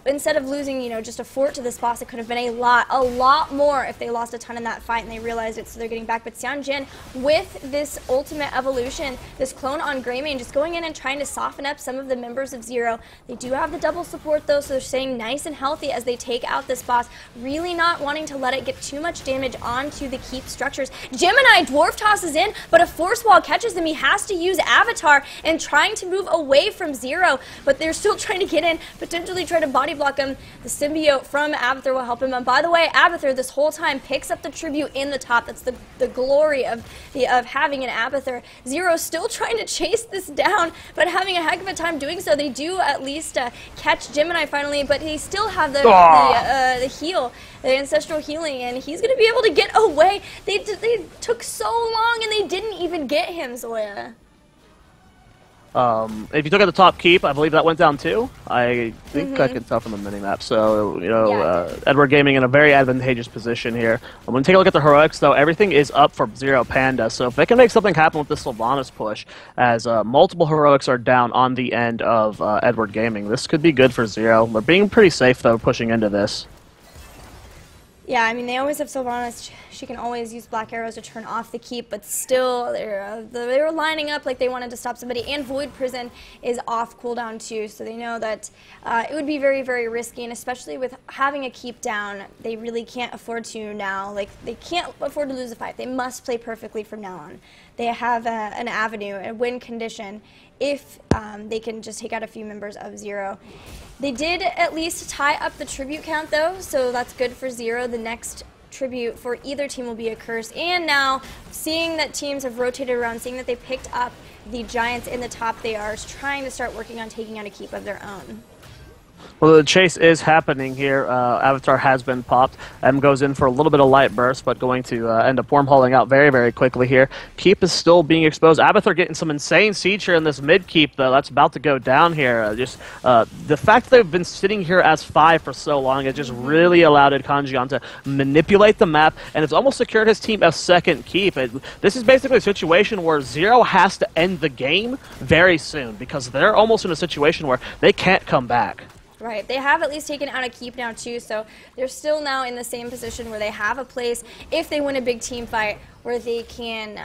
A: instead of losing, just a fort to this boss, it could have been a lot more if they lost a ton in that fight and they realized it, so they're getting back. But Xianjin, with this Ultimate Evolution, this clone on Greymane, just going in and trying to soften up some of the members of Zero. They do have the double support, though, so they're staying nice and healthy as they take out this boss, really not wanting to let it get too much damage onto the keep structures. Gemini Dwarf tosses in, but a Force Wall catches him. He has to use Avatar and trying to move away from Zero, but they're still trying to get in, potentially try to body block him. The symbiote from Abathur will help him. And by the way, Abathur this whole time picks up the tribute in the top. That's the glory of having an Abathur. Zero's still trying to chase this down, but having a heck of a time doing so. They do at least catch Gemini finally, but he still have the heal, the ancestral healing, and he's going to be able to get away. They took so long, and they didn't even get him, Zoia.
B: If you look at the top keep, I believe that went down too. I think I can tell from the minimap. So, Edward Gaming in a very advantageous position here. I'm going to take a look at the heroics, though. Everything is up for Zero Panda. So if they can make something happen with this Sylvanas push, as multiple heroics are down on the end of Edward Gaming, this could be good for Zero. They're being pretty safe, though, pushing into this.
A: Yeah, I mean, they always have Sylvanas. She can always use black arrows to turn off the keep, but still, they were lining up like they wanted to stop somebody. And Void Prison is off cooldown too, so they know that it would be very, very risky, and especially with having a keep down, they really can't afford to now. Like, they can't afford to lose a fight. They must play perfectly from now on. They have an avenue, a win condition, if they can just take out a few members of Zero. They did at least tie up the tribute count, though, so that's good for Zero. The next tribute for either team will be a curse. And now, seeing that teams have rotated around, seeing that they picked up the Giants in the top, they are trying to start working on taking out a keep of their own.
B: Well, the chase is happening here. Avatar has been popped. M goes in for a little bit of light burst, but going to end up wormholing out very, very quickly here. Keep is still being exposed. Avatar getting some insane siege here in this mid keep, though. That's about to go down here. The fact that they've been sitting here as 5 for so long, it just really allowed Kanjian to manipulate the map, and it's almost secured his team a second keep. This is basically a situation where Zero has to end the game very soon, because they're almost in a situation where they can't come back.
A: Right. They have at least taken out a keep now, too, so they're still now in the same position where they have a place, if they win a big team fight, where they can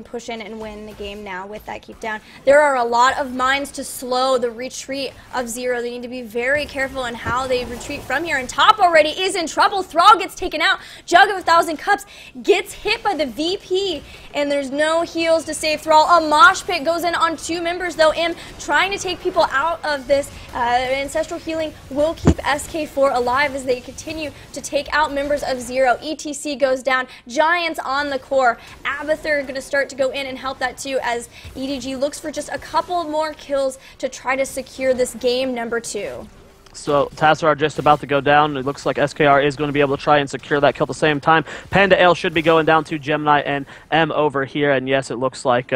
A: push in and win the game now with that keep down. There are a lot of mines to slow the retreat of Zero. They need to be very careful in how they retreat from here. And top already is in trouble. Thrall gets taken out. Jug of 1,000 Cups gets hit by the VP, and there's no heals to save Thrall. A mosh pit goes in on 2 members, though. M trying to take people out of this. Ancestral healing will keep SK4 alive as they continue to take out members of Zero. ETC goes down. Giants on the core. Abathur going to start to go in and help that too, as EDG looks for just a couple more kills to try to secure this game number 2.
B: So Tassar are just about to go down. It looks like SKR is going to be able to try and secure that kill at the same time. Panda Ale should be going down to Gemini and M over here. And yes, it looks like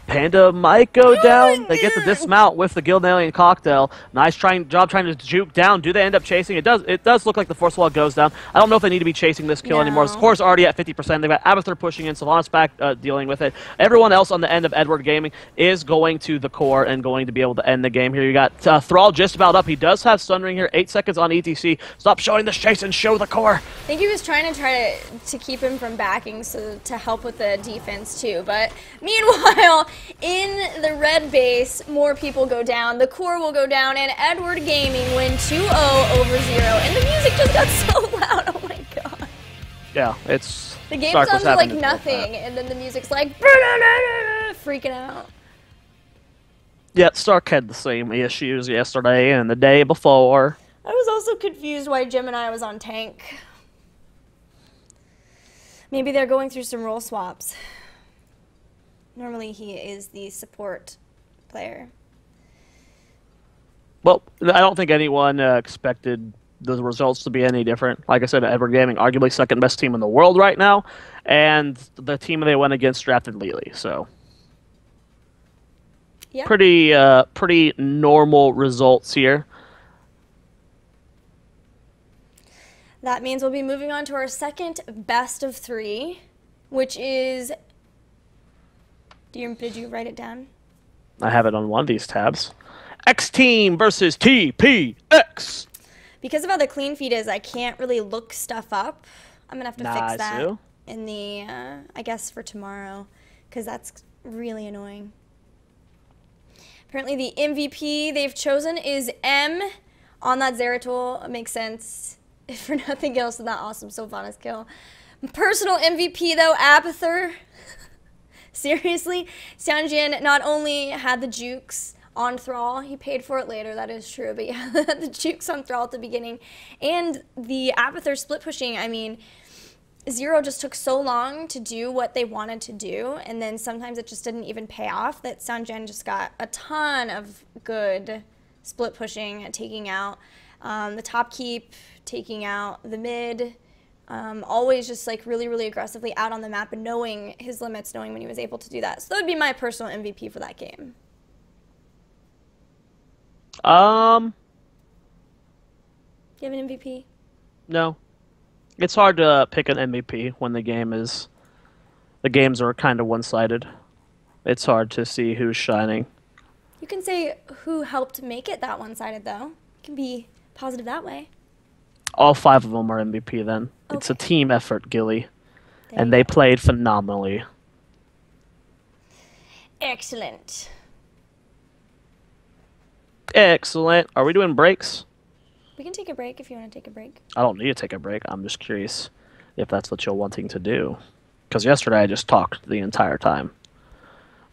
B: Panda might go down. They get the dismount with the Gillyweed cocktail. Nice job trying to juke down. Do they end up chasing? It does look like the force wall goes down. I don't know if they need to be chasing this kill anymore. The score's already at 50%. They've got Abathur pushing in, Sylvanas back dealing with it. Everyone else on the end of Edward Gaming is going to the core and going to be able to end the game here. You got Thrall just about up. He does have Stun Ring here. 8 seconds on ETC. Stop showing this chase and show the core.
A: I think he was trying to keep him from backing, so to help with the defense too. But meanwhile, in the red base, more people go down. The core will go down, and Edward Gaming win 2-0 over Zero. And the music just got so loud. Oh my god.
B: Yeah, it's...
A: The game sounds like nothing, and then the music's like... freaking out.
B: Yeah, Stark had the same issues yesterday and the day before.
A: I was also confused why Gemini was on tank. Maybe they're going through some role swaps. Normally he is the support player.
B: Well, I don't think anyone expected the results to be any different. Like I said, Edward Gaming, arguably second best team in the world right now, and the team they went against drafted Lily, so yeah. Pretty normal results here.
A: That means we'll be moving on to our second best of 3, which is... Did you write it down?
B: I have it on one of these tabs. X Team versus TPX.
A: Because of how the clean feed is, I can't really look stuff up. I'm going to have to fix that
B: too.
A: In the, I guess, for tomorrow, because that's really annoying. Apparently the MVP they've chosen is M on that Zeratul. It makes sense. If for nothing else than that awesome Sylvanas kill. Personal MVP, though, Abathur. Seriously, Sanjian not only had the jukes on Thrall, he paid for it later, that is true, but yeah, the jukes on Thrall at the beginning, and the Abathur split pushing. I mean, Zero just took so long to do what they wanted to do, and then sometimes it just didn't even pay off, that Sanjian just got a ton of good split pushing, taking out the top keep, taking out the mid, always just like really, really aggressively out on the map and knowing his limits, knowing when he was able to do that. So that would be my personal MVP for that game. Do you have an MVP?
B: No. It's hard to pick an MVP when the games are kind of one-sided. It's hard to see who's shining.
A: You can say who helped make it that one-sided, though. It can be positive that way.
B: All 5 of them are MVP then. It's a
A: Okay.
B: team effort, Gilly.
A: There
B: And
A: you
B: they
A: go.
B: played phenomenally.
A: Excellent.
B: Excellent. Are we doing breaks?
A: We can take a break if you want to take a break.
B: I don't need to take a break. I'm just curious if that's what you're wanting to do. Because yesterday I just talked the entire time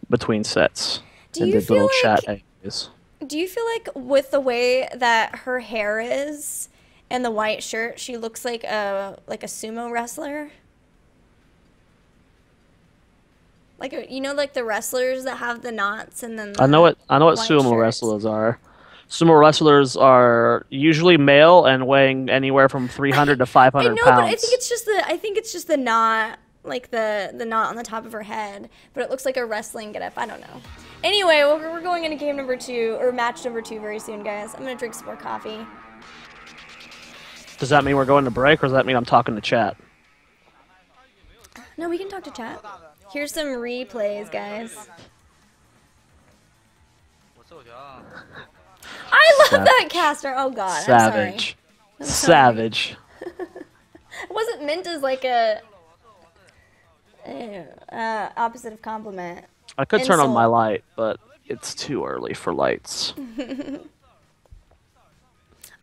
B: between sets
A: Do
B: and
A: you
B: did little
A: feel
B: chat
A: like
B: AAs.
A: do you feel like with the way that her hair is and the white shirt, she looks like a sumo wrestler? Like you know, like the wrestlers that have the knots and then the
B: I know what
A: white
B: sumo
A: shirts.
B: wrestlers are. Sumo wrestlers are usually male and weighing anywhere from
A: I
B: 300 to
A: I
B: 500
A: know, but
B: pounds.
A: I think it's just the knot, like the knot on the top of her head. But it looks like a wrestling getup. I don't know. Anyway, we're going into game number 2 or match number 2 very soon, guys. I'm gonna drink some more coffee.
B: Does that mean we're going to break, or does that mean I'm talking to chat?
A: No, we can talk to chat. Here's some replays, guys. I love that caster. Oh God, I'm sorry.
B: Savage.
A: I'm sorry.
B: Savage.
A: It wasn't meant as like a opposite of compliment.
B: I could turn on my
A: Insult.
B: light, but it's too early for lights.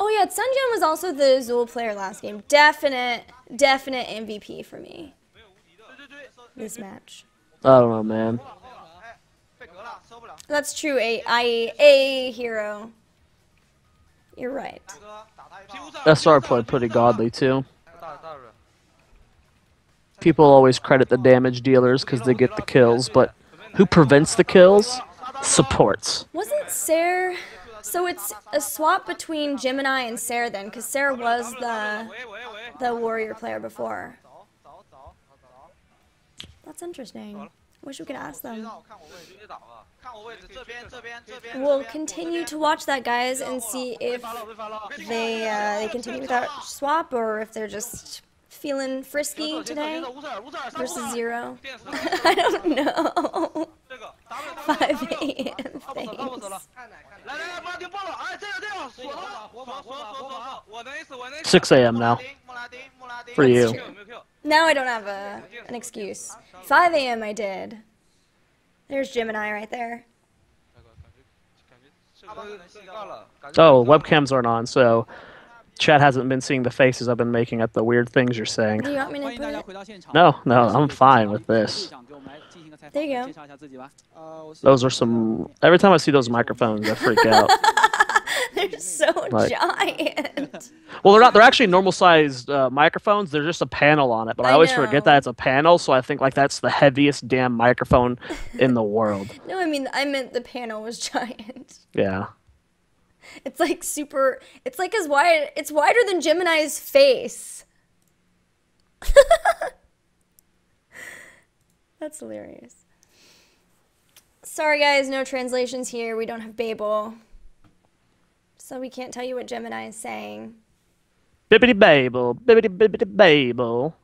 A: Oh yeah, Sunjun was also the Zul player last game. Definite MVP for me. This match.
B: I don't know, man.
A: That's true. A hero. You're right.
B: SR played pretty godly, too. People always credit the damage dealers because they get the kills, but who prevents the kills? Supports.
A: Wasn't Ser? So it's a swap between Gemini and Ser then, because Ser was the warrior player before. That's interesting. Wish we could ask them. We'll continue to watch that, guys, and see if they continue with that swap or if they're just feeling frisky today versus 0. I don't know. 5 a.m. Thanks.
B: 6 a.m. now. For
A: That's
B: you.
A: true. Now I don't have an excuse. 5 a.m. I did. There's Gemini right there.
B: Oh, webcams aren't on, so chat hasn't been seeing the faces I've been making at the weird things you're saying.
A: Do you want me to put it?
B: No, I'm fine with this.
A: There you go.
B: Those are some... Every time I see those microphones, I freak out.
A: They're so
B: Like-
A: giant.
B: Well, they're not. They're actually normal-sized microphones. There's just a panel on it, but I always
A: know.
B: forget that it's a panel, so I think like that's the heaviest damn microphone in the world.
A: No, I meant the panel was giant.
B: Yeah.
A: It's like super. It's like as wide. It's wider than Gemini's face. That's hilarious. Sorry, guys. No translations here. We don't have Babel, so we can't tell you what Gemini is saying.
B: Bibbidi Babel, bibbidi bibbidi Babel.